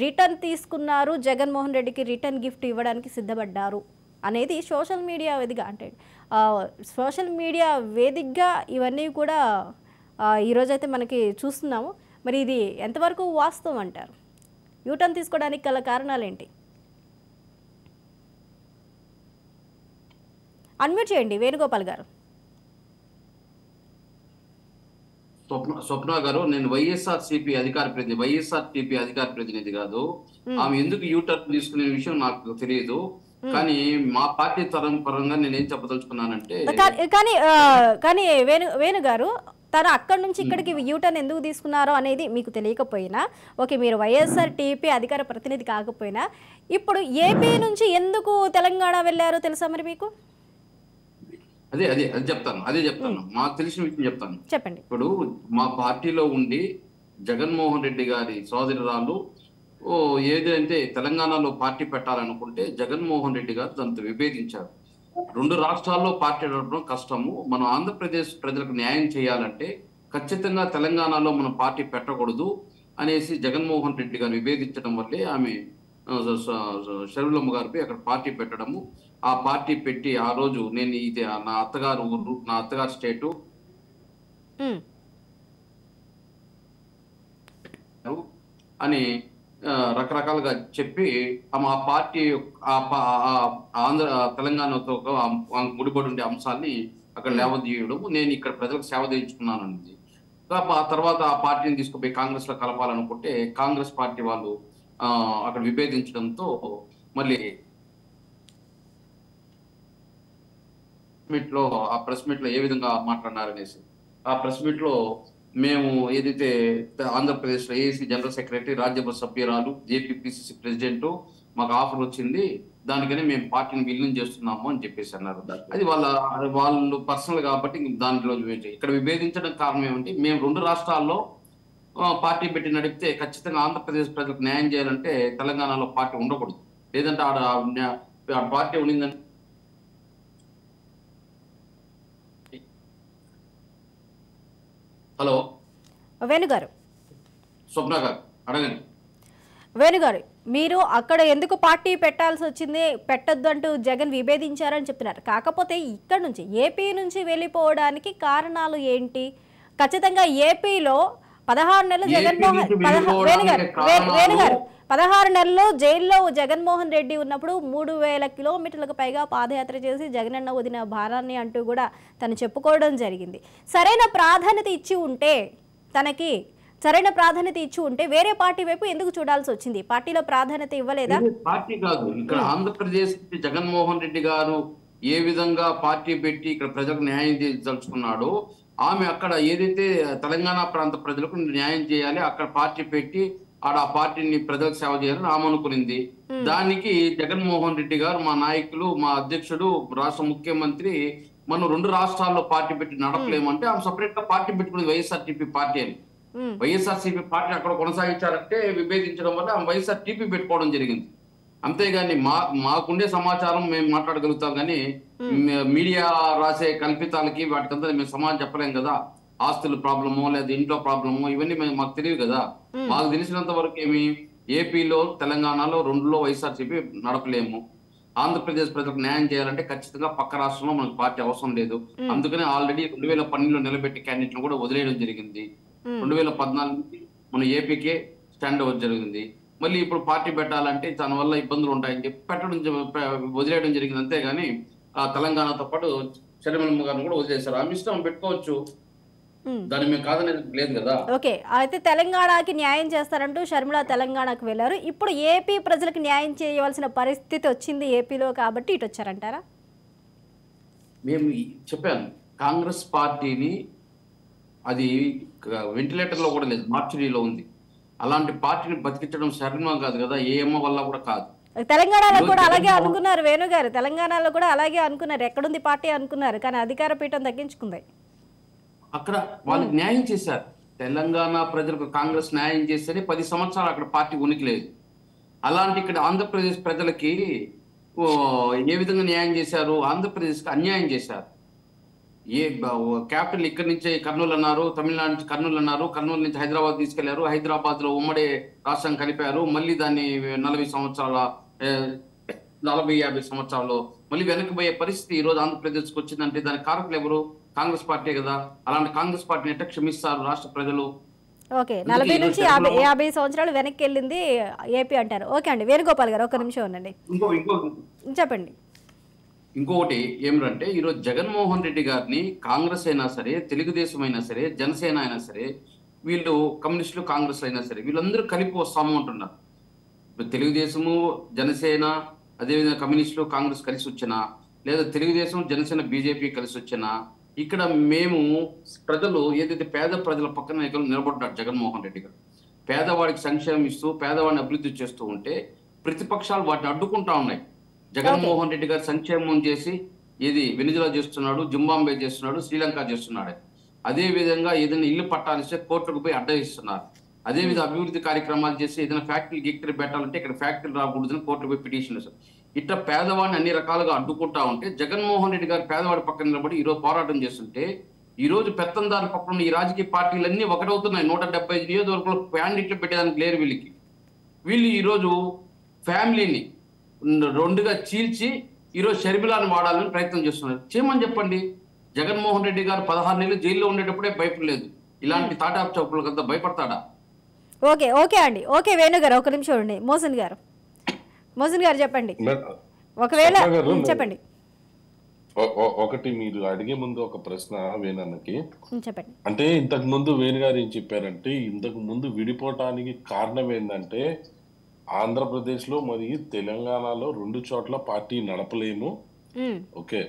రిటర్న్ తీసుకున్నారు, జగన్మోహన్ రెడ్డికి రిటర్న్ గిఫ్ట్ ఇవ్వడానికి సిద్ధపడ్డారు అనేది సోషల్ మీడియా వేదికగా, అంటే సోషల్ మీడియా వేదికగా ఇవన్నీ కూడా ఈరోజైతే మనకి చూస్తున్నాము. మరి ఇది ఎంతవరకు వాస్తవం అంటారు? యూటర్న్ తీసుకోవడానికి గల కారణాలు ఏంటి? అన్మ్యూట్ చేయండి వేణుగోపాల్ గారు. స్వప్న గారు, నేను వైఎస్ఆర్టీపీ అధికార ప్రతినిధి కాదు. ఆమె ఎందుకు యూటర్న్ తీసుకునే విషయం నాకు తెలియదు. కానీ మా పార్టీ తరం పరంగా నేనేం చెప్పదలుచుకున్నానంటే, కానీ వేణు గారు తను అక్కడి నుంచి ఇక్కడికి యూటర్న్ ఎందుకు తీసుకున్నారో అనేది మీకు తెలియకపోయినా, ఓకే మీరు వైఎస్ఆర్టీపీ అధికార ప్రతినిధి కాకపోయినా ఇప్పుడు ఏపీ నుంచి ఎందుకు తెలంగాణ వెళ్ళారో తెలుసా మరి మీకు? అదే చెప్తాను. మాకు తెలిసిన విషయం చెప్తాను. చెప్పండి. ఇప్పుడు మా పార్టీలో ఉండి జగన్మోహన్ రెడ్డి గారి సోదరురాలు ఏదంటే తెలంగాణలో పార్టీ పెట్టాలనుకుంటే జగన్మోహన్ రెడ్డి గారు దాంతో విభేదించారు. 2 రాష్ట్రాల్లో పార్టీ నడపడం కష్టము, మనం ఆంధ్రప్రదేశ్ ప్రజలకు న్యాయం చేయాలంటే ఖచ్చితంగా తెలంగాణలో మనం పార్టీ పెట్టకూడదు అనేసి జగన్మోహన్ రెడ్డి గారు విభేదించడం వల్లే ఆమె షర్మిలమ్మ గారిపై అక్కడ పార్టీ పెట్టడము. ఆ పార్టీ పెట్టి ఆ రోజు నేను ఇది నా అత్తగారు ఊరు, నా అత్తగారు స్టేటు అని రకరకాలుగా చెప్పి ఆ పార్టీ ఆంధ్ర తెలంగాణతో ముడిపడి ఉండే అంశాన్ని అక్కడ లేవదీయడము, నేను ఇక్కడ ప్రజలకు సేవ తీర్చుకున్నాను అనేది. ఆ తర్వాత ఆ పార్టీని తీసుకుపోయి కాంగ్రెస్ లో కలపాలనుకుంటే కాంగ్రెస్ పార్టీ వాళ్ళు అక్కడ విభేదించడంతో మళ్ళీ మీట్ లో ఆ ప్రెస్ మీట్ లో ఏ విధంగా మాట్లాడినారనేసి ఆ ప్రెస్ మీట్ లో మేము ఏదైతే ఆంధ్రప్రదేశ్ లో ఏసీ జనరల్ సెక్రటరీ, రాజ్యసభ సభ్యురాలు, జేపీపీసీసీ ప్రెసిడెంట్ మాకు ఆఫర్ వచ్చింది, దానికని మేము పార్టీని విలీనం చేస్తున్నాము అని చెప్పేసి అన్నారు. అది వాళ్ళు పర్సనల్ కాబట్టి దాంట్లో ఇక్కడ విభేదించడం కారణం ఏమంటే మేము 2 రాష్ట్రాల్లో పార్టీ పెట్టి నడిపితే ఖచ్చితంగా ఆంధ్రప్రదేశ్ ప్రజలకు న్యాయం చేయాలంటే తెలంగాణలో పార్టీ ఉండకూడదు. లేదంటే ఆడ పార్టీ ఉండిందంటే హలో వేణుగారు, స్వప్న గారు అడగండి. వేణుగారు, మీరు అక్కడ ఎందుకు పార్టీ పెట్టాల్సి వచ్చింది, పెట్టొద్దు అంటూ జగన్ విభేదించారని చెప్తున్నారు. కాకపోతే ఇక్కడ నుంచి ఏపీ నుంచి వెళ్ళిపోవడానికి కారణాలు ఏంటి? ఖచ్చితంగా ఏపీలో 16 నెలలు జగన్మోహన్ వేణుగారు 16 నెలలు జైల్లో జగన్మోహన్ రెడ్డి ఉన్నప్పుడు 3000 కిలోమీటర్లకు పైగా పాదయాత్ర చేసి జగనన్న వదిన భారాన్ని అంటూ కూడా తను చెప్పుకోవడం జరిగింది. సరైన ప్రాధాన్యత ఇచ్చి ఉంటే వేరే పార్టీ వైపు ఎందుకు చూడాల్సి వచ్చింది? పార్టీలో ప్రాధాన్యత ఇవ్వలేదా? పార్టీ కాదు, ఇక్కడ ఆంధ్రప్రదేశ్ జగన్మోహన్ రెడ్డి గారు ఏ విధంగా పార్టీ పెట్టి ఇక్కడ ప్రజలకు న్యాయం చేయదలుచుకున్నాడో ఆమె అక్కడ ఏదైతే తెలంగాణ ప్రాంత ప్రజలకు న్యాయం చేయాలి, అక్కడ పార్టీ పెట్టి ఆడ ఆ పార్టీని ప్రజలకు సేవ చేయాలని ఆమె అనుకునింది. దానికి జగన్మోహన్ రెడ్డి గారు, మా నాయకులు, మా అధ్యక్షుడు, రాష్ట్ర ముఖ్యమంత్రి మనం 2 రాష్ట్రాల్లో పార్టీ పెట్టి నడపలేమంటే ఆమె సపరేట్ గా పార్టీ పెట్టుకునేది వైఎస్ఆర్టీపీ పార్టీ అని. వైఎస్ఆర్సీపీ పార్టీ అక్కడ కొనసాగించాలంటే విభేదించడం వల్ల ఆమె వైఎస్ఆర్టీపీ పెట్టుకోవడం జరిగింది. అంతేగాని మాకుండే సమాచారం మేము మాట్లాడగలుగుతాం, కానీ మీడియా రాసే కల్పితాలకి వాటికంతా మేము సమాధానం చెప్పలేం కదా. ఆస్తుల ప్రాబ్లమో లేదా ఇంట్లో ప్రాబ్లమో ఇవన్నీ మాకు తెలియదు కదా. మాకు తెలిసినంత వరకు ఏపీలో తెలంగాణలో 2లో వైఎస్ఆర్సీపీ నడపలేము. ఆంధ్రప్రదేశ్ ప్రజలకు న్యాయం చేయాలంటే ఖచ్చితంగా పక్క రాష్ట్రంలో మనకు పార్టీ అవసరం లేదు. అందుకని ఆల్రెడీ 2012లో నిలబెట్టి క్యాండిడేట్లను కూడా వదిలేయడం జరిగింది. 2014 నుంచి మన ఏపీకే స్టాండ్ అవ్వడం జరిగింది. మళ్ళీ ఇప్పుడు పార్టీ పెట్టాలంటే దాని వల్ల ఇబ్బందులు ఉంటాయని చెప్పి వదిలేయడం జరిగింది. అంతేగాని తెలంగాణతో పాటు షర్మిలమ్మ గారిని కూడా వదిలేశారు. ఆమె ఇష్టం పెట్టుకోవచ్చు, దాన్ని మేము కాదనేది లేదు కదా. ఓకే, అయితే తెలంగాణకి న్యాయం చేస్తారంటూ షర్మిల తెలంగాణకు వెళ్ళారు. ఇప్పుడు ఏపీ ప్రజలకు న్యాయం చేయవలసిన పరిస్థితి వచ్చింది ఏపీలో, కాబట్టి ఇటు వచ్చారంటారా? మేము చెప్పాను, కాంగ్రెస్ పార్టీని అది వెంటిలేటర్ లో కూడా లేదు, మార్చురీలో ఉంది. అలాంటి పార్టీని బతికించడం శరణం కాదు కదా, ఏ అమ్మ వల్ల కూడా కాదు. తెలంగాణలో కూడా అలాగే అనుకున్నారు వేణుగారు, తెలంగాణలో కూడా అలాగే అనుకున్నారు, ఎక్కడుంది పార్టీ అనుకున్నారు, కానీ అధికార పీఠం తగ్గించుకుంది. అక్కడ వాళ్ళకి న్యాయం చేశారు. తెలంగాణ ప్రజలకు కాంగ్రెస్ న్యాయం చేస్తేనే 10 సంవత్సరాలు అక్కడ పార్టీ ఉనికి లేదు. అలాంటి ఇక్కడ ఆంధ్రప్రదేశ్ ప్రజలకి ఏ విధంగా న్యాయం చేశారు? ఆంధ్రప్రదేశ్కి అన్యాయం చేశారు. క్యాపిటల్ ఇక్కడి నుంచి కర్నూలు అన్నారు, తమిళనాడు నుంచి కర్నూలు అన్నారు, కర్నూలు నుంచి హైదరాబాద్ తీసుకెళ్లారు, హైదరాబాద్ లో ఉమ్మడి రాష్ట్రం కలిపారు. మళ్ళీ దాన్ని 40 సంవత్సరాల 40-50 సంవత్సరాల్లో మళ్ళీ వెనక్కిపోయే పరిస్థితి ఈ రోజు ఆంధ్రప్రదేశ్కి వచ్చిందంటే దానికి కారకులు ఎవరు? కాంగ్రెస్ పార్టీ కదా. అలాంటి కాంగ్రెస్ పార్టీని ఎట్లా క్షమిస్తారు రాష్ట్ర ప్రజలు? ఓకే, 40 నుంచి 50 సంవత్సరాలు వెనక్కి వెళ్ళింది ఏపీ అంటారు. ఓకే అండి, వేణుగోపాల్ గారు ఒక్క నిమిషం ఉండండి, చెప్పండి. ఇంకొకటి ఏమిటంటే ఈరోజు జగన్మోహన్ రెడ్డి గారిని కాంగ్రెస్ అయినా సరే, తెలుగుదేశం అయినా సరే, జనసేన అయినా సరే, వీళ్ళు కమ్యూనిస్టులు, కాంగ్రెస్ అయినా సరే, వీళ్ళందరూ కలిపి వస్తాము అంటున్నారు. తెలుగుదేశము, జనసేన, అదేవిధంగా కమ్యూనిస్టులు, కాంగ్రెస్ కలిసి వచ్చినా, లేదా తెలుగుదేశం, జనసేన, బీజేపీ కలిసి వచ్చినా, ఇక్కడ మేము ప్రజలు ఏదైతే పేద ప్రజల పక్కన నిలబడ్డాడు జగన్మోహన్ రెడ్డి గారు, పేదవాడికి సంక్షేమం ఇస్తూ పేదవాడిని అభివృద్ధి చేస్తూ ఉంటే ప్రతిపక్షాలు వాటిని అడ్డుకుంటా ఉన్నాయి. జగన్మోహన్ రెడ్డి గారు సంక్షేమం చేసి వెనిజులా చేస్తున్నాడు, జింబాంబే చేస్తున్నాడు, శ్రీలంక చేస్తున్నాడు. అదే విధంగా ఏదైనా ఇల్లు పట్టాలిస్తే కోర్టుకు పోయి అడ్డయిస్తున్నారు. అదేవిధంగా అభివృద్ధి కార్యక్రమాలు చేసి ఏదైనా ఫ్యాక్టరీ పెట్టాలంటే ఇక్కడ ఫ్యాక్టరీ రాకూడదని కోర్టుకు పోయి పిటిషన్ ఇస్తారు. ఇట్లా పేదవాడిని అన్ని రకాలుగా అడ్డుకుంటా ఉంటే జగన్మోహన్ రెడ్డి గారు పేదవాడి పక్కన నిలబడి ఈరోజు పోరాటం చేస్తుంటే, ఈ రోజు పెత్తందారు పక్కన ఈ రాజకీయ పార్టీలన్నీ ఒకటవుతున్నాయి. 175 నియోజకవర్గంలో క్యాండిడేట్లు పెట్టేదానికి లేరు వీళ్ళకి. వీళ్ళు ఈరోజు ఫ్యామిలీని 2గా చీల్చి ఈరోజు షర్మిలాని వాడాలని ప్రయత్నం చేస్తున్నారు. చేయమని చెప్పండి. జగన్మోహన్ రెడ్డి గారు 16 నెలలు జైల్లో ఉండేటప్పుడే భయపడలేదు, ఇలాంటి తాటాప్ చౌకులకు అంతా భయపడతాడా? ఓకే ఓకే అండి, ఓకే వేణుగారు ఒక నిమిషం ఉండండి. మోసన్ గారు చెప్పండి, ఒకవేళ చెప్పండి. ఒకటి మీరు అడిగే ముందు ఒక ప్రశ్న వేణన్నకి చెప్పండి. అంటే ఇంతకు ముందు వేణుగారు ఏం చెప్పారంటే, ఇంతకు ముందు విడిపోవటానికి కారణం ఏంటంటే ఆంధ్రప్రదేశ్ లో మరియు తెలంగాణలో 2 చోట్ల పార్టీ నడపలేము. ఉమ్, ఓకే,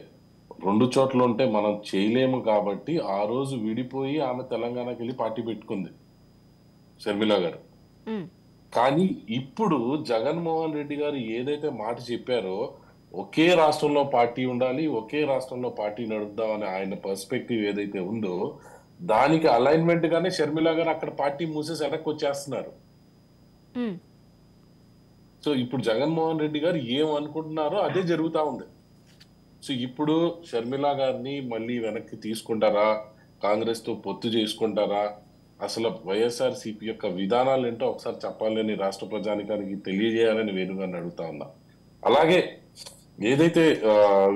2 చోట్ల ఉంటే మనం చేయలేము కాబట్టి ఆ రోజు విడిపోయి ఆమె తెలంగాణకి వెళ్ళి పార్టీ పెట్టుకుంది షర్మిల గారు. ఉమ్, కానీ ఇప్పుడు జగన్మోహన్ రెడ్డి గారు ఏదైతే మాట చెప్పారో ఒకే రాష్ట్రంలో పార్టీ ఉండాలి, ఒకే రాష్ట్రంలో పార్టీ నడుపుదాం అనే ఆయన పర్స్పెక్టివ్ ఏదైతే ఉందో దానికి అలైన్మెంట్ గానే షర్మిల గారు అక్కడ పార్టీ మూసేసి వెనక్కి వచ్చేస్తున్నారు. ఉమ్, సో ఇప్పుడు జగన్మోహన్ రెడ్డి గారు ఏం అనుకుంటున్నారో అదే జరుగుతా ఉంది. సో ఇప్పుడు షర్మిల గారిని మళ్ళీ వెనక్కి తీసుకుంటారా, కాంగ్రెస్ తో పొత్తు చేసుకుంటారా, అసలు వైఎస్ఆర్సీపీ యొక్క విధానాలు ఏంటో ఒకసారి చెప్పాలని రాష్ట్ర ప్రజానికానికి తెలియజేయాలని వేణుగారిని అడుగుతా ఉన్నా. అలాగే ఏదైతే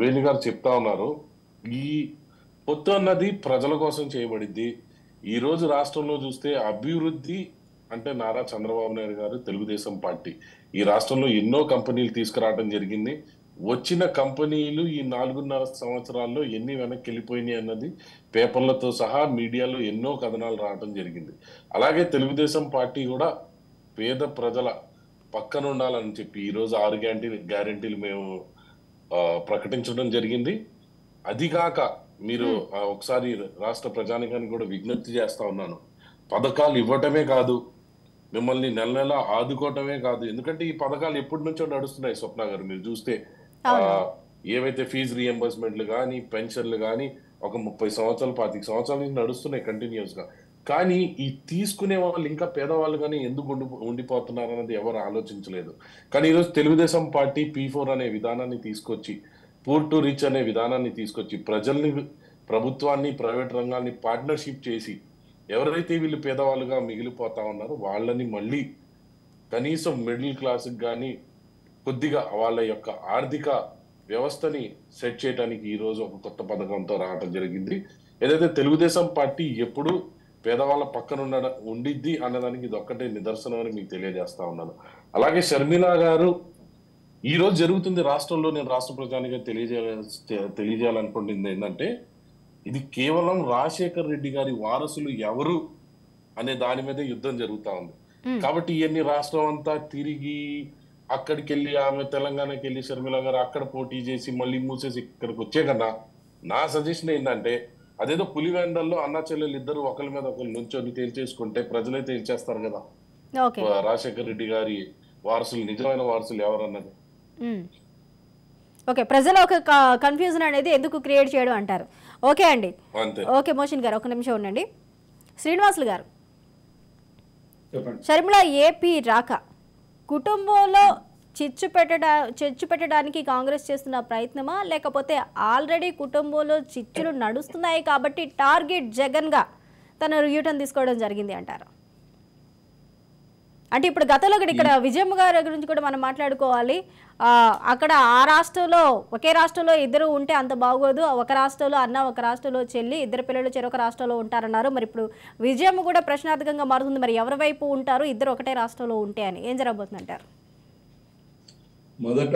వేణు గారు చెప్తా ఉన్నారో ఈ పొత్తు అన్నది ప్రజల కోసం చేయబడింది. ఈ రోజు రాష్ట్రంలో చూస్తే అభివృద్ధి అంటే నారా చంద్రబాబు నాయుడు గారు, తెలుగుదేశం పార్టీ ఈ రాష్ట్రంలో ఎన్నో కంపెనీలు తీసుకురావడం జరిగింది. వచ్చిన కంపెనీలు ఈ 4.5 సంవత్సరాల్లో ఎన్ని వెనక్కి వెళ్ళిపోయినాయి అన్నది పేపర్లతో సహా మీడియాలో ఎన్నో కథనాలు రావడం జరిగింది. అలాగే తెలుగుదేశం పార్టీ కూడా పేద ప్రజల పక్కన ఉండాలని చెప్పి ఈ రోజు 6 గ్యారెంటీలు మేము ప్రకటించడం జరిగింది. అది కాక మీరు ఒకసారి రాష్ట్ర ప్రజానికానికి కూడా విజ్ఞప్తి చేస్తా ఉన్నాను, పథకాలు ఇవ్వటమే కాదు, మిమ్మల్ని నెల నెల ఆదుకోవటమే కాదు. ఎందుకంటే ఈ పథకాలు ఎప్పటి నుంచో నడుస్తున్నాయి స్వప్న గారు. మీరు చూస్తే ఏవైతే ఫీజు రియంబర్స్మెంట్లు కానీ పెన్షన్లు కానీ ఒక 30 సంవత్సరాలు 25 సంవత్సరాల నుంచి నడుస్తున్నాయి కంటిన్యూస్ గా. కానీ ఈ తీసుకునే వాళ్ళు ఇంకా పేదవాళ్ళు కానీ ఎందుకు ఉండిపోతున్నారు అన్నది ఎవరు ఆలోచించలేదు. కానీ ఈరోజు తెలుగుదేశం పార్టీ P4 అనే విధానాన్ని తీసుకొచ్చి, పూర్ టు రిచ్ అనే విధానాన్ని తీసుకొచ్చి ప్రజల్ని, ప్రభుత్వాన్ని, ప్రైవేట్ రంగాన్ని పార్ట్నర్షిప్ చేసి ఎవరైతే వీళ్ళు పేదవాళ్ళుగా మిగిలిపోతా ఉన్నారో వాళ్ళని మళ్ళీ కనీసం మిడిల్ క్లాస్కి కానీ కొద్దిగా వాళ్ళ యొక్క ఆర్థిక వ్యవస్థని సెట్ చేయడానికి ఈ రోజు ఒక కొత్త పథకంతో రావడం జరిగింది. ఏదైతే తెలుగుదేశం పార్టీ ఎప్పుడు పేదవాళ్ళ పక్కన ఉండిద్ది అన్నదానికి ఇది ఒక్కటే నిదర్శనం అని మీకు తెలియజేస్తా ఉన్నాను. అలాగే షర్మిల గారు ఈ రోజు జరుగుతుంది రాష్ట్రంలో, నేను రాష్ట్ర ప్రజానికి తెలియజేయాలనుకుంటుంది ఏంటంటే ఇది కేవలం రాజశేఖర్ రెడ్డి గారి వారసులు ఎవరు అనే దాని మీదే యుద్ధం జరుగుతా ఉంది. కాబట్టి ఇవన్నీ రాష్ట్రం అంతా తిరిగి అక్కడికి వెళ్ళి ఆమె తెలంగాణకి వెళ్ళి షర్మిల గారు అక్కడ పోటీ చేసి మళ్ళీ మూసేసి ఇక్కడికి వచ్చే కన్నా నా సజెషన్ ఏంటంటే అదేదో పులివెందల్లో అన్నా చెల్లెలు ఇద్దరు ఒకరి మీద ఒకరు నుంచొని తేల్చేసుకుంటే ప్రజలే తేల్చేస్తారు కదా రాజశేఖర్ రెడ్డి గారి వారసులు, నిజమైన వారసులు ఎవరన్నది. ఓకే, ప్రజలు ఒక కన్ఫ్యూజన్ అనేది ఎందుకు క్రియేట్ చేయడం అంటారు. ఓకే అండి, ఓకే మోషన్ గారు ఒక నిమిషం ఉండండి. శ్రీనివాసులు గారు, షర్మిల ఏపీ రాక కుటుంబంలో చిచ్చు పెట్టడానికి కాంగ్రెస్ చేస్తున్న ప్రయత్నమా, లేకపోతే ఆల్రెడీ కుటుంబంలో చిచ్చులు నడుస్తున్నాయి కాబట్టి టార్గెట్ జగన్గా తన యూటర్న్ తీసుకోవడం జరిగింది అంటారు? అంటే ఇప్పుడు గతంలో ఇక్కడ విజయమ్మ గారి గురించి కూడా మనం మాట్లాడుకోవాలి. అక్కడ ఆ రాష్ట్రంలో ఒకే రాష్ట్రంలో ఇద్దరు ఉంటే అంత బాగోదు, ఒక రాష్ట్రంలో అన్న ఒక రాష్ట్రంలో చెల్లి, ఇద్దరు పిల్లలు చెరొక రాష్ట్రంలో ఉంటారన్నారు. మరి ఇప్పుడు విజయమ్మ కూడా ప్రశ్నార్థకంగా మారుతుంది. మరి ఎవరి వైపు ఉంటారు ఇద్దరు ఒకటే రాష్ట్రంలో ఉంటే అని ఏం జరగబోతుంది అంటారు? మొదట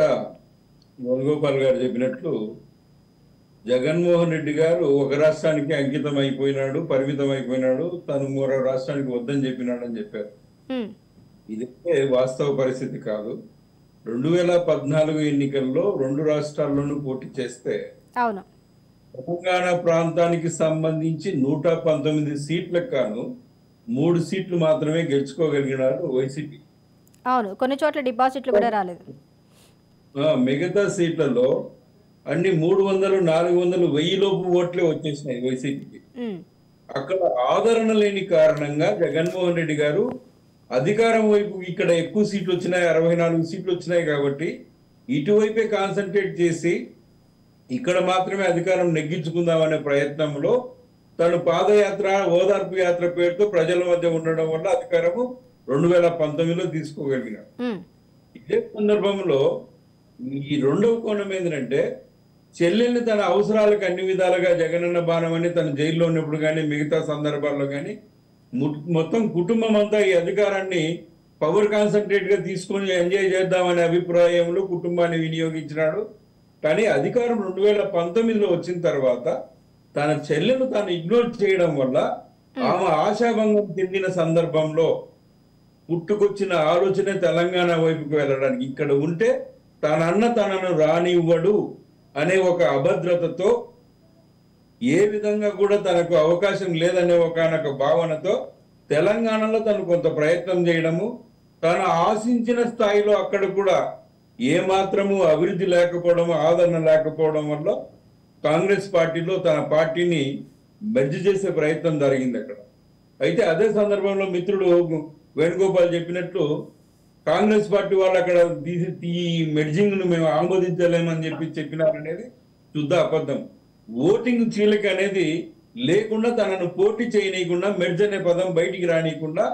వేణుగోపాల్ గారు చెప్పినట్లు జగన్మోహన్ రెడ్డి గారు ఒక రాష్ట్రానికి అంకితం అయిపోయినాడు, పరిమితం అయిపోయినాడు, తను మరో రాష్ట్రానికి వద్దని చెప్పినాడు అని చెప్పారు. ఇదే వాస్తవ పరిస్థితి కాదు. 2014 ఎన్నికల్లో 2 రాష్ట్రాల్లోనూ పోటీ చేస్తే తెలంగాణ ప్రాంతానికి సంబంధించి 119 సీట్లకు గాను 3 సీట్లు మాత్రమే గెలుచుకోగలిగినారు వైసీపీ. అవును, కొన్ని చోట్ల డిపాజిట్లు కూడా రాలేదు. మిగతా సీట్లలో అన్ని 300, 400, 1000 లోపు ఓట్లే వచ్చేసినాయి వైసీపీకి. అక్కడ ఆదరణ లేని కారణంగా జగన్మోహన్ రెడ్డి గారు అధికారం వైపు ఇక్కడ ఎక్కువ సీట్లు వచ్చినాయి, 64 సీట్లు వచ్చినాయి కాబట్టి ఇటువైపే కాన్సన్ట్రేట్ చేసి ఇక్కడ మాత్రమే అధికారం నెగ్గించుకుందామనే ప్రయత్నంలో తను పాదయాత్ర, ఓదార్పు యాత్ర పేరుతో ప్రజల మధ్య ఉండడం వల్ల అధికారము 2019లో తీసుకోగలిగినాడు. ఇదే సందర్భంలో ఈ రెండవ కోణం ఏంటంటే చెల్లెల్ని తన అవసరాలకు అన్ని విధాలుగా జగనన్న బాణం అని తను జైల్లో ఉన్నప్పుడు కానీ మిగతా సందర్భాల్లో కానీ మొత్తం కుటుంబం అంతా ఈ అధికారాన్ని పవర్ కాన్సన్ట్రేట్ గా తీసుకొని ఎంజాయ్ చేద్దామనే అభిప్రాయంలో కుటుంబాన్ని వినియోగించినాడు. కానీ అధికారం 2019లో వచ్చిన తర్వాత తన చెల్లెను తాను ఇగ్నోర్ చేయడం వల్ల ఆమె ఆశాభంగం చెందిన సందర్భంలో పుట్టుకొచ్చిన ఆలోచనే తెలంగాణ వైపుకు వెళ్ళడానికి. ఇక్కడ ఉంటే తనన్న తనను రానివ్వడు అనే ఒక అభద్రతతో, ఏ విధంగా కూడా తనకు అవకాశం లేదనే ఒకనొక భావనతో తెలంగాణలో తను కొంత ప్రయత్నం చేయడము, తను ఆశించిన స్థాయిలో అక్కడ కూడా ఏమాత్రము అభివృద్ధి లేకపోవడం, ఆదరణ లేకపోవడం వల్ల కాంగ్రెస్ పార్టీలో తన పార్టీని మెర్జ్ చేసే ప్రయత్నం జరిగింది అక్కడ. అయితే అదే సందర్భంలో మిత్రుడు వేణుగోపాల్ చెప్పినట్లు కాంగ్రెస్ పార్టీ వాళ్ళు అక్కడ ఈ మెర్జింగ్ ను మేము ఆమోదించలేమని చెప్పినారనేది శుద్ధ అబద్ధం. ఓటింగ్ చీలిక అనేది లేకుండా తనను పోటీ చేయనీయకుండా, మెర్జ్ అనే పదం బయటికి రానియకుండా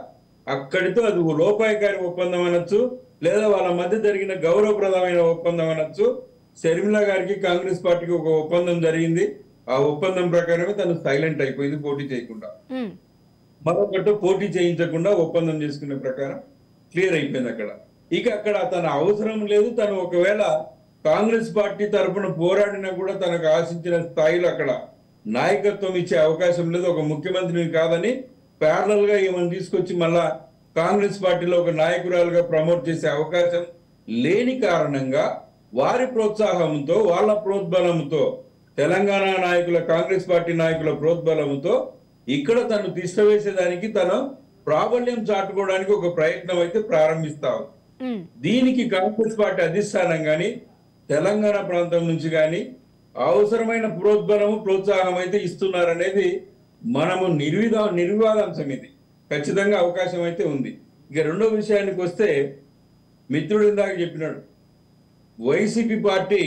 అక్కడితో అది లోపాయకారి ఒప్పందం అనొచ్చు, లేదా వాళ్ళ మధ్య జరిగిన గౌరవప్రదమైన ఒప్పందం అనొచ్చు. షర్మిల గారికి కాంగ్రెస్ పార్టీకి ఒక ఒప్పందం జరిగింది. ఆ ఒప్పందం ప్రకారమే తను సైలెంట్ అయిపోయింది, పోటీ చేయకుండా. మరొకటి పోటీ చేయించకుండా ఒప్పందం చేసుకునే ప్రకారం క్లియర్ అయిపోయింది అక్కడ. ఇక అక్కడ తన అవసరం లేదు. తను ఒకవేళ కాంగ్రెస్ పార్టీ తరఫున పోరాడినా కూడా తనకు ఆశించిన స్థాయిలో అక్కడ నాయకత్వం ఇచ్చే అవకాశం లేదు. ఒక ముఖ్యమంత్రిని కాదని ప్యారలల్ గా ఏమని తీసుకొచ్చి మళ్ళా కాంగ్రెస్ పార్టీలో ఒక నాయకురాలుగా ప్రమోట్ చేసే అవకాశం లేని కారణంగా వారి ప్రోత్సాహంతో, వాళ్ళ ప్రోద్బలంతో, తెలంగాణ నాయకుల, కాంగ్రెస్ పార్టీ నాయకుల ప్రోద్బలంతో ఇక్కడ తను తిష్టవేసేదానికి, తన ప్రాబల్యం చాటుకోవడానికి ఒక ప్రయత్నం అయితే ప్రారంభిస్తా ఉంది. దీనికి కాంగ్రెస్ పార్టీ అధిష్టానం గాని, తెలంగాణ ప్రాంతం నుంచి గాని అవసరమైన ప్రోద్బలము, ప్రోత్సాహం అయితే ఇస్తున్నారనేది మనము నిర్వివాదాంశం. ఇది ఖచ్చితంగా అవకాశం అయితే ఉంది. ఇక రెండో విషయానికి వస్తే, మిత్రుడు ఇందాక చెప్పినాడు, వైసీపీ పార్టీ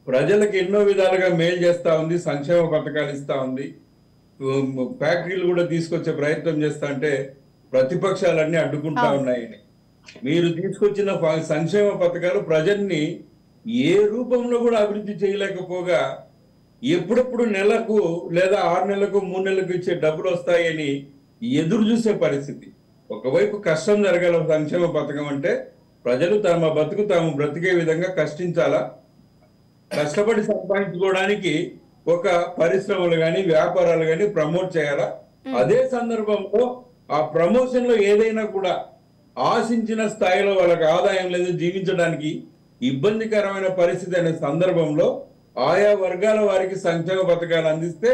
ప్రజలకు ఎన్నో విధాలుగా మేలు చేస్తా ఉంది, సంక్షేమ పథకాలు ఇస్తా ఉంది, ఫ్యాక్టరీలు కూడా తీసుకొచ్చే ప్రయత్నం చేస్తా అంటే ప్రతిపక్షాలన్నీ అడ్డుకుంటా ఉన్నాయని. మీరు తీసుకొచ్చిన సంక్షేమ పథకాలు ప్రజల్ని ఏ రూపంలో కూడా అభివృద్ధి చేయలేకపోగా ఎప్పుడెప్పుడు నెలకు లేదా 6 నెలలకు 3 నెలలకు ఇచ్చే డబ్బులు వస్తాయని ఎదురు చూసే పరిస్థితి. ఒకవైపు కష్టం జరగాల సంక్షేమ పథకం అంటే ప్రజలు తమ బతుకు తాము బ్రతికే విధంగా కష్టించాలా, కష్టపడి సంపాదించుకోవడానికి ఒక పరిశ్రమలు కానీ వ్యాపారాలు కానీ ప్రమోట్ చేయాలా. అదే సందర్భంలో ఆ ప్రమోషన్ లో ఏదైనా కూడా ఆశించిన స్థాయిలో వాళ్ళకి ఆదాయం లేదు, జీవించడానికి ఇబ్బందికరమైన పరిస్థితి అనే సందర్భంలో ఆయా వర్గాల వారికి సంక్షేమ పథకాలు అందిస్తే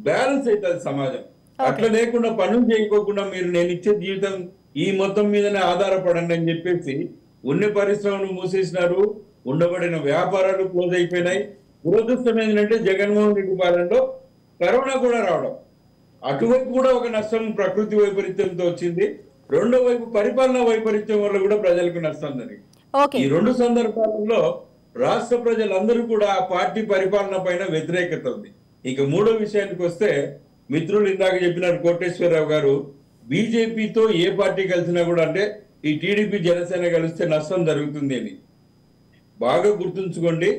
బ్యాలెన్స్ అవుతుంది సమాజం. అట్లా లేకుండా పనులు చేయకోకుండా మీరు నేను ఇచ్చే జీవితం ఈ మొత్తం మీదనే ఆధారపడండి అని చెప్పేసి ఉన్న పరిశ్రమలు మూసేసినారు, ఉండబడిన వ్యాపారాలు క్లోజ్ అయిపోయినాయి. దురదృష్టం ఏంటంటే జగన్మోహన్ రెడ్డి పాలనలో కరోనా కూడా రావడం, అటువైపు కూడా ఒక నష్టం ప్రకృతి వైపరీత్యంతో వచ్చింది. రెండో వైపు పరిపాలనా వైపరీత్యం వల్ల కూడా ప్రజలకు నష్టం జరిగింది. ఈ రెండు సందర్భాలలో రాష్ట్ర ప్రజలందరూ కూడా ఆ పార్టీ పరిపాలన పైన వ్యతిరేకత ఉంది. ఇక మూడో విషయానికి వస్తే, మిత్రులు ఇందాక చెప్పినారు కోటేశ్వరరావు గారు, బీజేపీతో ఏ పార్టీ కలిసినా కూడా, అంటే ఈ టీడీపీ జనసేన కలిస్తే నష్టం జరుగుతుంది అని బాగా గుర్తుంచుకోండి.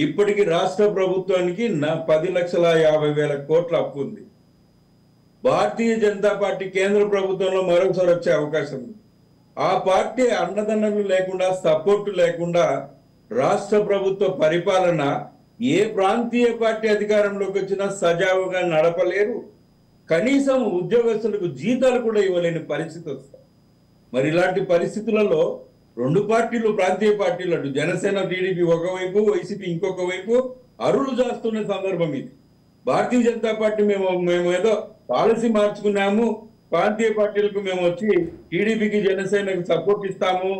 ఇప్పటికి రాష్ట్ర ప్రభుత్వానికి 10,50,000 కోట్ల అప్పు ఉంది. భారతీయ జనతా పార్టీ కేంద్ర ప్రభుత్వంలో మరోసారి వచ్చే అవకాశం ఉంది. ఆ పార్టీ అండదండలు లేకుండా, సపోర్టు లేకుండా రాష్ట్ర ప్రభుత్వ పరిపాలన ఏ ప్రాంతీయ పార్టీ అధికారంలోకి వచ్చినా సజావుగా నడపలేరు. కనీసం ఉద్యోగస్తులకు జీతాలు కూడా ఇవ్వలేని పరిస్థితి వస్తుంది. మరి ఇలాంటి పరిస్థితులలో రెండు పార్టీలు, ప్రాంతీయ పార్టీలు, అటు జనసేన టీడీపీ ఒకవైపు, వైసీపీ ఇంకొక వైపు అరులు చేస్తున్న సందర్భం ఇది. భారతీయ జనతా పార్టీ మేము ఏదో పాలసీ మార్చుకున్నాము, ప్రాంతీయ పార్టీలకు మేము వచ్చి టీడీపీకి జనసేనకు సపోర్ట్ ఇస్తాము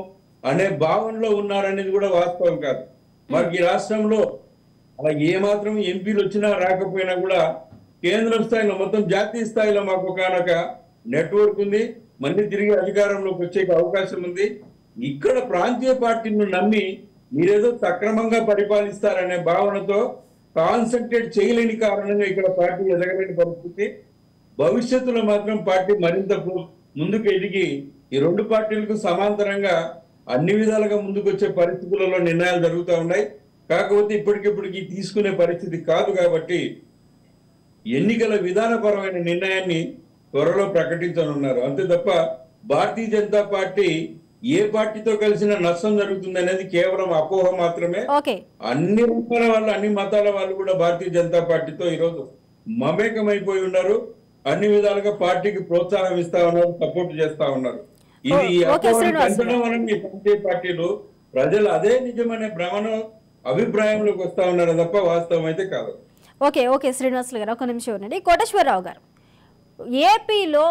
అనే భావనలో ఉన్నారనేది కూడా వాస్తవం కాదు. మనకి ఈ రాష్ట్రంలో అలా ఏమాత్రం ఎంపీలు వచ్చినా రాకపోయినా కూడా కేంద్ర స్థాయిలో, మొత్తం జాతీయ స్థాయిలో మాకు ఒకనొక నెట్వర్క్ ఉంది, మళ్ళీ తిరిగి అధికారంలోకి వచ్చే అవకాశం ఉంది. ఇక్కడ ప్రాంతీయ పార్టీని నమ్మి మీరేదో సక్రమంగా పరిపాలిస్తారనే భావనతో కాన్సన్ట్రేట్ చేయలేని కారణంగా ఇక్కడ పార్టీ ఎదగలేని పరిస్థితి. భవిష్యత్తులో మాత్రం పార్టీ మరింత ముందుకు ఎదిగి ఈ రెండు పార్టీలకు సమాంతరంగా అన్ని విధాలుగా ముందుకు వచ్చే పరిస్థితులలో నిర్ణయాలు జరుగుతూ ఉన్నాయి. కాకపోతే ఇప్పటికిప్పటికి తీసుకునే పరిస్థితి కాదు. కాబట్టి ఎన్నికల విధానపరమైన నిర్ణయాన్ని త్వరలో ప్రకటించనున్నారు. అంతే తప్ప భారతీయ జనతా పార్టీ ఏ పార్టీతో కలిసిన నష్టం జరుగుతుంది అనేది కేవలం అపోహ మాత్రమే. అన్ని రకాల వాళ్ళు, అన్ని మతాల వాళ్ళు కూడా భారతీయ జనతా పార్టీతో ఈరోజు మమేకమైపోయి ఉన్నారు. అన్ని విధాలుగా పార్టీకి ప్రోత్సాహం ఇస్తా ఉన్నారు, సపోర్ట్ చేస్తా ఉన్నారు. ఇది ఓకే అపోహను శ్రీనివాస్ గారు. పెంచడం వలన ఈ ప్రాంతీయ పార్టీలు ప్రజలు అదే నిజమనే భ్రమణ అభిప్రాయంలోకి వస్తా ఉన్నారు తప్ప వాస్తవం అయితే కాదు. ఓకే ఓకే శ్రీనివాసులు గారు, ఒక నిమిషం ఉండండి. కోటేశ్వరరావు గారు, ఏపీలో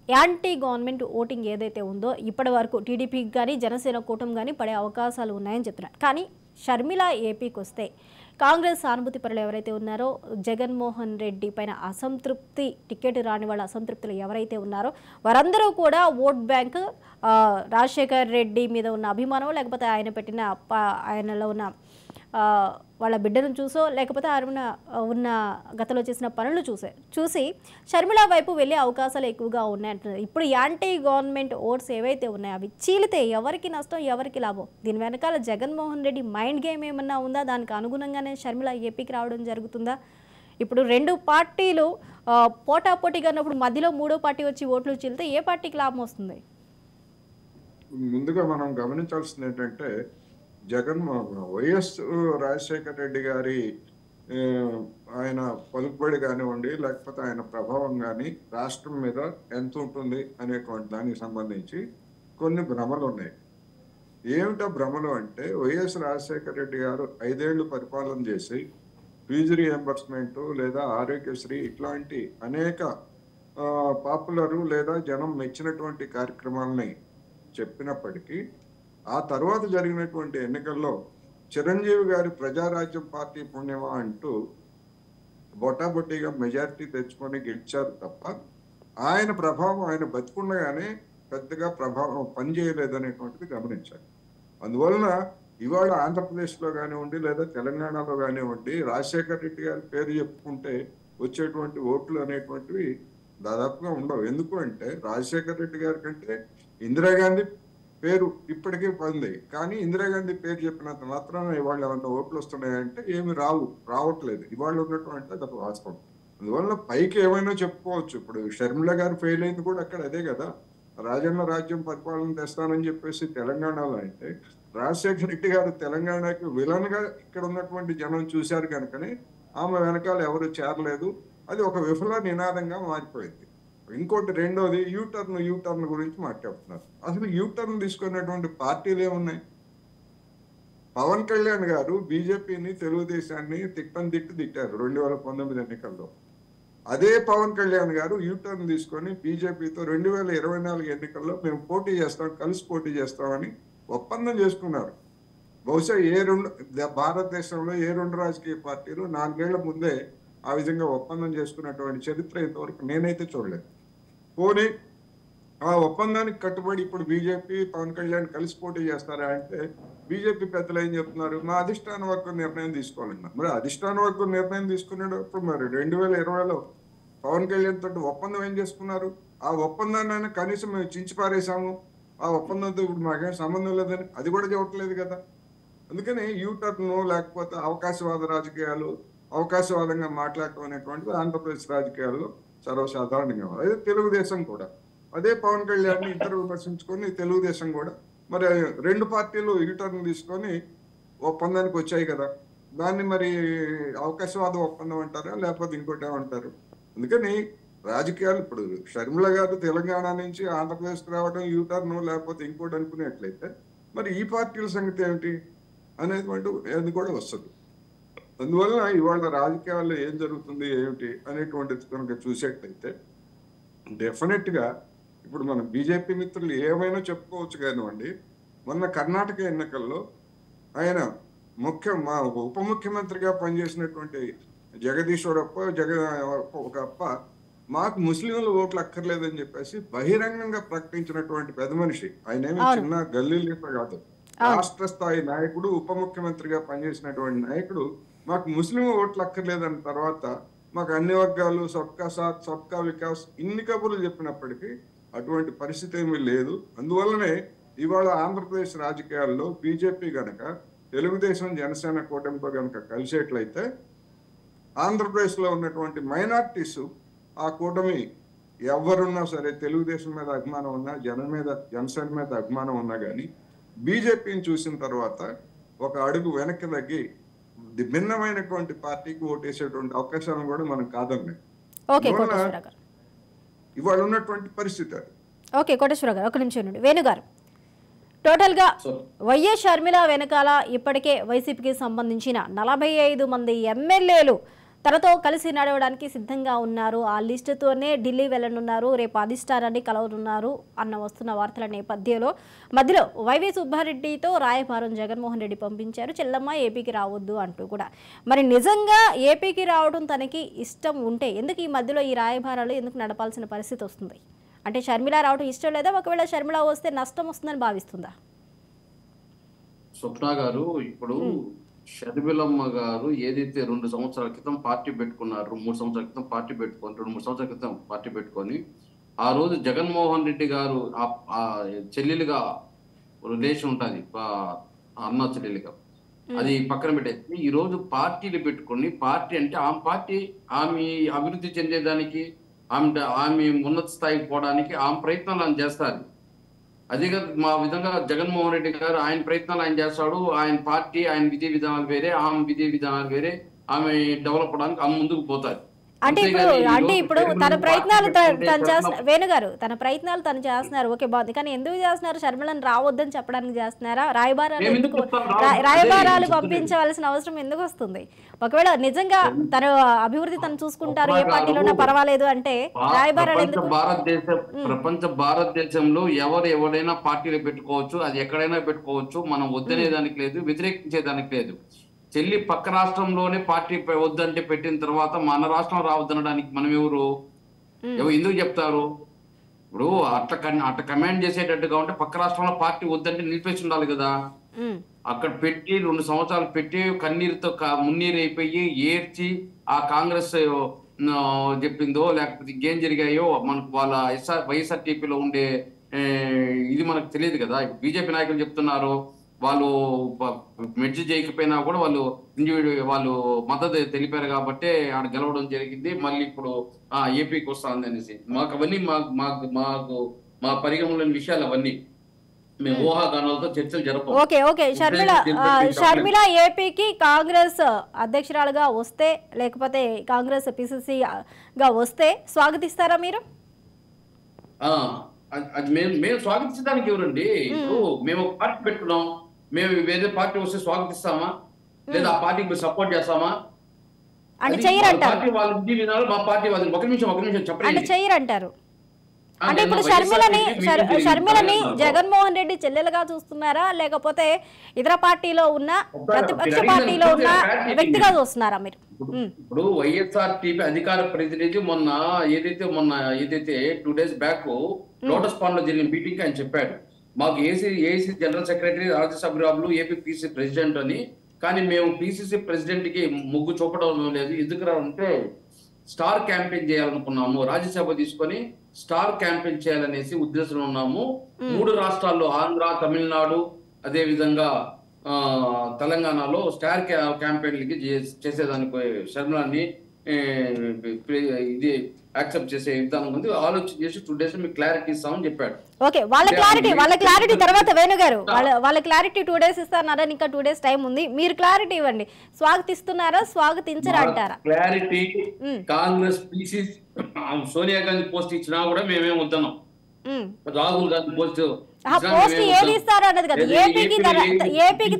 యాంటీ గవర్నమెంట్ ఓటింగ్ ఏదైతే ఉందో ఇప్పటి వరకు టీడీపీకి కానీ జనసేన కూటమి కానీ పడే అవకాశాలు ఉన్నాయని చెప్తున్నారు. కానీ షర్మిల ఏపీకి వస్తే కాంగ్రెస్ సానుభూతి పరులు ఎవరైతే ఉన్నారో, జగన్మోహన్ రెడ్డి పైన అసంతృప్తి, టికెట్ రాని వాళ్ళ అసంతృప్తులు ఎవరైతే ఉన్నారో వారందరూ కూడా ఓట్ బ్యాంక్ రాజశేఖర్ రెడ్డి మీద ఉన్న అభిమానం, లేకపోతే ఆయన పెట్టిన ఆయనలో ఉన్న వాళ్ళ బిడ్డను చూసో, లేకపోతే ఆయన ఉన్న గతంలో చేసిన పనులు చూసి షర్మిల వైపు వెళ్ళే అవకాశాలు ఎక్కువగా ఉన్నాయంటున్నారు. ఇప్పుడు యాంటీ గవర్నమెంట్ ఓట్స్ ఏవైతే ఉన్నాయో అవి చీలితే ఎవరికి నష్టం, ఎవరికి లాభం? దీని వెనకాల జగన్మోహన్ రెడ్డి మైండ్ గేమ్ ఏమన్నా ఉందా? దానికి అనుగుణంగానే షర్మిల ఏపీకి రావడం జరుగుతుందా? ఇప్పుడు రెండు పార్టీలు పోటాపోటీగా ఉన్నప్పుడు మధ్యలో మూడో పార్టీ వచ్చి ఓట్లు చీలితే ఏ పార్టీకి లాభం వస్తుంది? ముందుగా మనం గమనించాల్సింది ఏంటంటే, వైఎస్ రాజశేఖర రెడ్డి గారి ఆయన పలుకుబడి కానివ్వండి, లేకపోతే ఆయన ప్రభావం కానీ రాష్ట్రం మీద ఎంత ఉంటుంది అనేటువంటి దానికి సంబంధించి కొన్ని భ్రమలు ఉన్నాయి. ఏమిటా భ్రమలు అంటే, వైఎస్ రాజశేఖర రెడ్డి గారు 5 ఏళ్లు పరిపాలన చేసి ఫీజు రీఎంబర్స్మెంట్ లేదా ఆరోగ్యశ్రీ ఇట్లాంటి అనేక పాపులరు లేదా జనం మెచ్చినటువంటి కార్యక్రమాలని చెప్పినప్పటికీ ఆ తర్వాత జరిగినటువంటి ఎన్నికల్లో చిరంజీవి గారి ప్రజారాజ్యం పార్టీ పుణ్యమా అంటూ బొటాబొట్టిగా మెజారిటీ తెచ్చుకొని గెలిచారు తప్ప ఆయన ప్రభావం ఆయన బతికుండగానే పెద్దగా ప్రభావం పనిచేయలేదనేటువంటిది గమనించాలి. అందువలన ఇవాళ ఆంధ్రప్రదేశ్లో కానివ్వండి లేదా తెలంగాణలో కానివ్వండి రాజశేఖర రెడ్డి గారి పేరు చెప్పుకుంటే వచ్చేటువంటి ఓట్లు అనేటువంటివి దాదాపుగా ఉండవు. ఎందుకు అంటే రాజశేఖర రెడ్డి గారి కంటే ఇందిరాగాంధీ పేరు ఇప్పటికే పొంది, కానీ ఇందిరాగాంధీ పేరు చెప్పినంత మాత్రాన ఇవాళ ఏమన్నా ఓట్లు వస్తున్నాయంటే ఏమి రావట్లేదు. ఇవాళ ఉన్నటువంటి అది వాస్తవం. అందువల్ల పైకి ఏమైనా చెప్పుకోవచ్చు. ఇప్పుడు షర్మిల గారు ఫెయిల్ అయింది కూడా అక్కడ అదే కదా, రాజన్న రాజ్యం పరిపాలన తెస్తానని చెప్పేసి తెలంగాణలో. అంటే రాజశేఖర రెడ్డి గారు తెలంగాణకి విలన్ గా ఇక్కడ ఉన్నటువంటి జనం చూశారు కనుకనే ఆమె వెనకాల ఎవరు చేరలేదు. అది ఒక విఫల నినాదంగా మారిపోయింది. ఇంకోటి రెండోది యూటర్న్ గురించి మాట్లాడుతున్నారు. అసలు యూటర్న్ తీసుకున్నటువంటి పార్టీలు ఏమున్నాయి? పవన్ కళ్యాణ్ గారు బీజేపీని తెలుగుదేశాన్ని తిట్టారు 2019 ఎన్నికల్లో. అదే పవన్ కళ్యాణ్ గారు యూటర్న్ తీసుకొని బీజేపీతో 2024 ఎన్నికల్లో మేము కలిసి పోటీ చేస్తామని ఒప్పందం చేసుకున్నారు. బహుశా భారతదేశంలో ఏ రెండు రాజకీయ పార్టీలు 4 ఏళ్ల ముందే ఆ విధంగా ఒప్పందం చేసుకున్నటువంటి చరిత్ర ఇంతవరకు నేనైతే చూడలేదు. పోనీ ఆ ఒప్పందానికి కట్టుబడి ఇప్పుడు బీజేపీ పవన్ కళ్యాణ్ కలిసి పోటీ చేస్తారా అంటే బీజేపీ పెద్దలు ఏం చెప్తున్నారు? మా అధిష్టాన వర్గం నిర్ణయం తీసుకోవాలన్నారు. మరి అధిష్టాన వర్గం నిర్ణయం తీసుకునేటప్పుడు మరి 2020లో పవన్ కళ్యాణ్ తోటి ఒప్పందం ఏం చేసుకున్నారు? ఆ ఒప్పందాన్ని కనీసం మేము చించి పారేసాము, ఆ ఒప్పందంతో ఇప్పుడు మాకేం సంబంధం లేదని అది కూడా చెప్పట్లేదు కదా. అందుకని యూటర్న్ లేకపోతే అవకాశవాదంగా మాట్లాడటం అనేటువంటిది ఆంధ్రప్రదేశ్ రాజకీయాల్లో సర్వసాధారణంగా. అదే తెలుగుదేశం కూడా అదే పవన్ కళ్యాణ్ ఇద్దరు విమర్శించుకొని తెలుగుదేశం కూడా మరి 2 పార్టీలు యూటర్న్ తీసుకొని ఒప్పందానికి వచ్చాయి కదా. దాన్ని మరి అవకాశవాద ఒప్పందం అంటారా లేకపోతే ఇంకోటి ఏమంటారు? అందుకని రాజకీయాలు ఇప్పుడు షర్మిల గారు తెలంగాణ నుంచి ఆంధ్రప్రదేశ్కి రావడం యూటర్న్ లేకపోతే ఇంకోటి అనుకునేట్లయితే మరి ఈ పార్టీల సంగతి ఏమిటి అనేటువంటి అది కూడా వస్తుంది. అందువల్ల ఇవాళ రాజకీయాల్లో ఏం జరుగుతుంది ఏమిటి అనేటువంటిది కనుక చూసేట్లయితే డెఫినెట్ గా ఇప్పుడు మన బీజేపీ మిత్రులు ఏమైనా చెప్పుకోవచ్చు కానివ్వండి, మొన్న కర్ణాటక ఎన్నికల్లో ఆయన ఉప ముఖ్యమంత్రిగా పనిచేసినటువంటి జగదీశ్వరప్ప మాకు ముస్లింలు ఓట్లు అక్కర్లేదని చెప్పేసి బహిరంగంగా ప్రకటించినటువంటి పెద్ద మనిషి. ఆయన ఏమి చిన్న గల్లీలీత కాదు, రాష్ట్ర స్థాయి నాయకుడు, ఉప ముఖ్యమంత్రిగా పనిచేసినటువంటి నాయకుడు మాకు ముస్లిం ఓట్లు అక్కర్లేదన్న తర్వాత మాకు అన్ని వర్గాలు సబ్కా సాత్ సబ్కా వికాస్ ఇన్ని కబుర్లు చెప్పినప్పటికీ అటువంటి పరిస్థితి ఏమీ లేదు. అందువల్లనే ఇవాళ ఆంధ్రప్రదేశ్ రాజకీయాల్లో బీజేపీ గనక తెలుగుదేశం జనసేన కూటమితో గనక కలిసేట్లయితే ఆంధ్రప్రదేశ్ లో ఉన్నటువంటి మైనార్టీస్ ఆ కూటమి ఎవరున్నా సరే, తెలుగుదేశం మీద అభిమానం ఉన్నా, జనసేన మీద అభిమానం ఉన్నా కానీ బీజేపీని చూసిన తర్వాత ఒక అడుగు వెనక్కి తగ్గి భిన్నమైనటువంటి పార్టీకి ఓటేసేటువంటి అవకాశాలను కూడా మనం కాదన్నాం. ఇవాళ ఉన్నటువంటి పరిస్థితి అది. ఓకే కోటేశ్వర గారు ఒక నిమిషం ఉండండి. వేణుగారు, టోటల్గా వైఎస్ షర్మిల వెనకాల ఇప్పటికే వైసీపీకి సంబంధించిన 45 మంది ఎమ్మెల్యేలు తనతో కలిసి నడవడానికి సిద్ధంగా ఉన్నారు. ఆ లిస్టుతోనే ఢిల్లీ వెళ్ళనున్నారు, రేపు అధిష్టానాన్ని కలవనున్నారు అన్న వస్తున్న వార్తల నేపథ్యంలో మధ్యలో వైవి సుబ్బారెడ్డితో రాయబారం జగన్మోహన్ రెడ్డి పంపించారు, చెల్లమ్మ ఏపీకి రావద్దు అంటూ కూడా. మరి నిజంగా ఏపీకి రావడం తనకి ఇష్టం ఉంటే ఎందుకు ఈ మధ్యలో ఈ రాయబారాలు ఎందుకు నడపాల్సిన పరిస్థితి వస్తుంది? అంటే షర్మిల రావడం ఇష్టం లేదా, ఒకవేళ షర్మిల వస్తే నష్టం వస్తుందని భావిస్తుందా? స్వప్న గారు, ఇప్పుడు షర్మిలమ్మ గారు ఏదైతే 2 సంవత్సరాల క్రితం పార్టీ పెట్టుకున్నారు, 3 సంవత్సరాల క్రితం పార్టీ పెట్టుకొని 2-3 సంవత్సరాల క్రితం పార్టీ పెట్టుకొని ఆ రోజు జగన్మోహన్ రెడ్డి గారు ఆ చెల్లెలుగా రిలేషన్ ఉంటుంది, అన్న చెల్లెలుగా, అది పక్కన పెట్టేసి ఈ రోజు పార్టీలు పెట్టుకొని పార్టీ అంటే ఆమె అభివృద్ధి చెందేదానికి, ఆమె ఉన్నత స్థాయికి పోవడానికి ఆమె ప్రయత్నాలు ఆయన చేస్తారు. అదే కదా మా విధంగా జగన్మోహన్ రెడ్డి గారు ఆయన ప్రయత్నాలు ఆయన చేస్తాడు. ఆయన పార్టీ, ఆయన విధి విధానాలు వేరే, ఆమె విధి విధానాలు వేరే, ఆమె డెవలప్ అవడానికి ఆమె ముందుకు పోతారు. అంటే ఇప్పుడు తన ప్రయత్నాలు తను చేస్తున్నారు. వేణుగారు, తన ప్రయత్నాలు తను చేస్తున్నారు, ఓకే బాగుంది. కానీ ఎందుకు చేస్తున్నారు? షర్మిలను రావద్దని చెప్పడానికి చేస్తున్నారా? రాయబారాలు పంపించవలసిన అవసరం ఎందుకు వస్తుంది? ఒకవేళ నిజంగా తన అభివృద్ధి తను చూసుకుంటారు, ఏ పార్టీలోనే పర్వాలేదు అంటే రాయబారాలు ఎందుకు? ప్రపంచ భారతదేశంలో ఎవరైనా పార్టీలు పెట్టుకోవచ్చు, అది ఎక్కడైనా పెట్టుకోవచ్చు. మనం వద్దనేదానికి లేదు, వ్యతిరేకించేదానికి లేదు. చెల్లి పక్క రాష్ట్రంలోనే పార్టీ వద్దంటే పెట్టిన తర్వాత మన రాష్ట్రం రావద్దనడానికి మనం ఎందుకు చెప్తారు? ఇప్పుడు అట్లా కమాండ్ చేసేటట్టుగా ఉంటే పక్క రాష్ట్రంలో పార్టీ వద్దంటే నిలిపేసి ఉండాలి కదా. అక్కడ పెట్టి 2 సంవత్సరాలు పెట్టి కన్నీరుతో మున్నీరు అయిపోయి ఏడ్చి ఆ కాంగ్రెస్ చెప్పిందో లేకపోతే ఇంకేం జరిగాయో మనకు వాళ్ళ వైఎస్ఆర్టీపీలో ఉండే ఇది మనకు తెలియదు కదా. బీజేపీ నాయకులు చెప్తున్నారు వాళ్ళు మెడ్జి చేయకపోయినా కూడా వాళ్ళు మద్దతు తెలిపారు కాబట్టి ఆడ గెలవడం జరిగింది. మళ్ళీ ఇప్పుడు ఏపీకి వస్తుంది అనేసి మాకు అవన్నీ మా పరిగణలోని విషయాలు అవన్నీ మేము ఊహాగానాలతో చర్చలు జరపం. ఓకే షర్మిల ఏపీకి కాంగ్రెస్ అధ్యక్షురాలుగా వస్తే, లేకపోతే కాంగ్రెస్ పిసిసిగా వస్తే స్వాగతిస్తారా మీరు? అది మేము స్వాగతించడానికి ఎవరండి? ఇప్పుడు మేము ఒక పార్టీ పెట్టుకున్నాం, మేము వేరే పార్టీ వస్తే స్వాగతిస్తామా లేదా ఆ పార్టీకి సపోర్ట్ చేస్తామా? పార్టీ వాళ్ళ విధి విధానాలు మా పార్టీ వాళ్ళని ఒక నిమిషం చెప్పండి చెయ్యరంటారు. అంటే ఇప్పుడు షర్మిలని జగన్మోహన్ రెడ్డి చెల్లెలుగా చూస్తున్నారా, లేకపోతే ఇతర పార్టీలో ఉన్న ప్రతిపక్ష పార్టీలో ఉన్న వ్యక్తిగా చూస్తున్నారా మీరు? ఇప్పుడు వైఎస్ఆర్టీపీ అధికార ప్రతినిధి మొన్న ఏదైతే 2 days బ్యాక్ లోటస్ పాండ్ లో జరిగిన మీటింగ్ ఆయన చెప్పాడు, మాకు ఏసీ జనరల్ సెక్రటరీ, రాజ్యసభ్యులు, ఏపీ పిసిసి ప్రెసిడెంట్ అని. కానీ మేము పిసిసి ప్రెసిడెంట్ కి మొగ్గు చూపడం లేదు. ఎందుకు అంటే స్టార్ క్యాంపెయిన్ చేయాలనుకున్నాము, రాజ్యసభ తీసుకొని స్టార్ క్యాంపెయిన్ చేయాలనేసి ఉద్దేశంలో ఉన్నాము. 3 రాష్ట్రాల్లో ఆంధ్ర, తమిళనాడు, అదే విధంగా తెలంగాణలో స్టార్ క్యాంపెయిన్లకి చేసేదానికి షర్మిలాని ఇది యాక్సెప్ట్ చేసే విధానం ఉంది. ఆలోచన చేసి 2 days మీకు క్లారిటీ ఇస్తామని చెప్పాడు. ఓకే, వాళ్ళ క్లారిటీ తర్వాత వేణుగారు వాళ్ళ క్లారిటీ 2 days ఇస్తారన్నారని, ఇంకా 2 days టైం ఉంది. మీరు క్లారిటీ ఇవ్వండి, స్వాగతిస్తున్నారా స్వాగతించరా అంటారా? Clarity Congress PCC Sonia Gandhi post ఇచ్చినా కూడా మేమేం వద్దన్నాం. రాహుల్ గాంధీ పోస్ట్ ఏది ఇస్తారు అన్నది కదా. ఏపీకి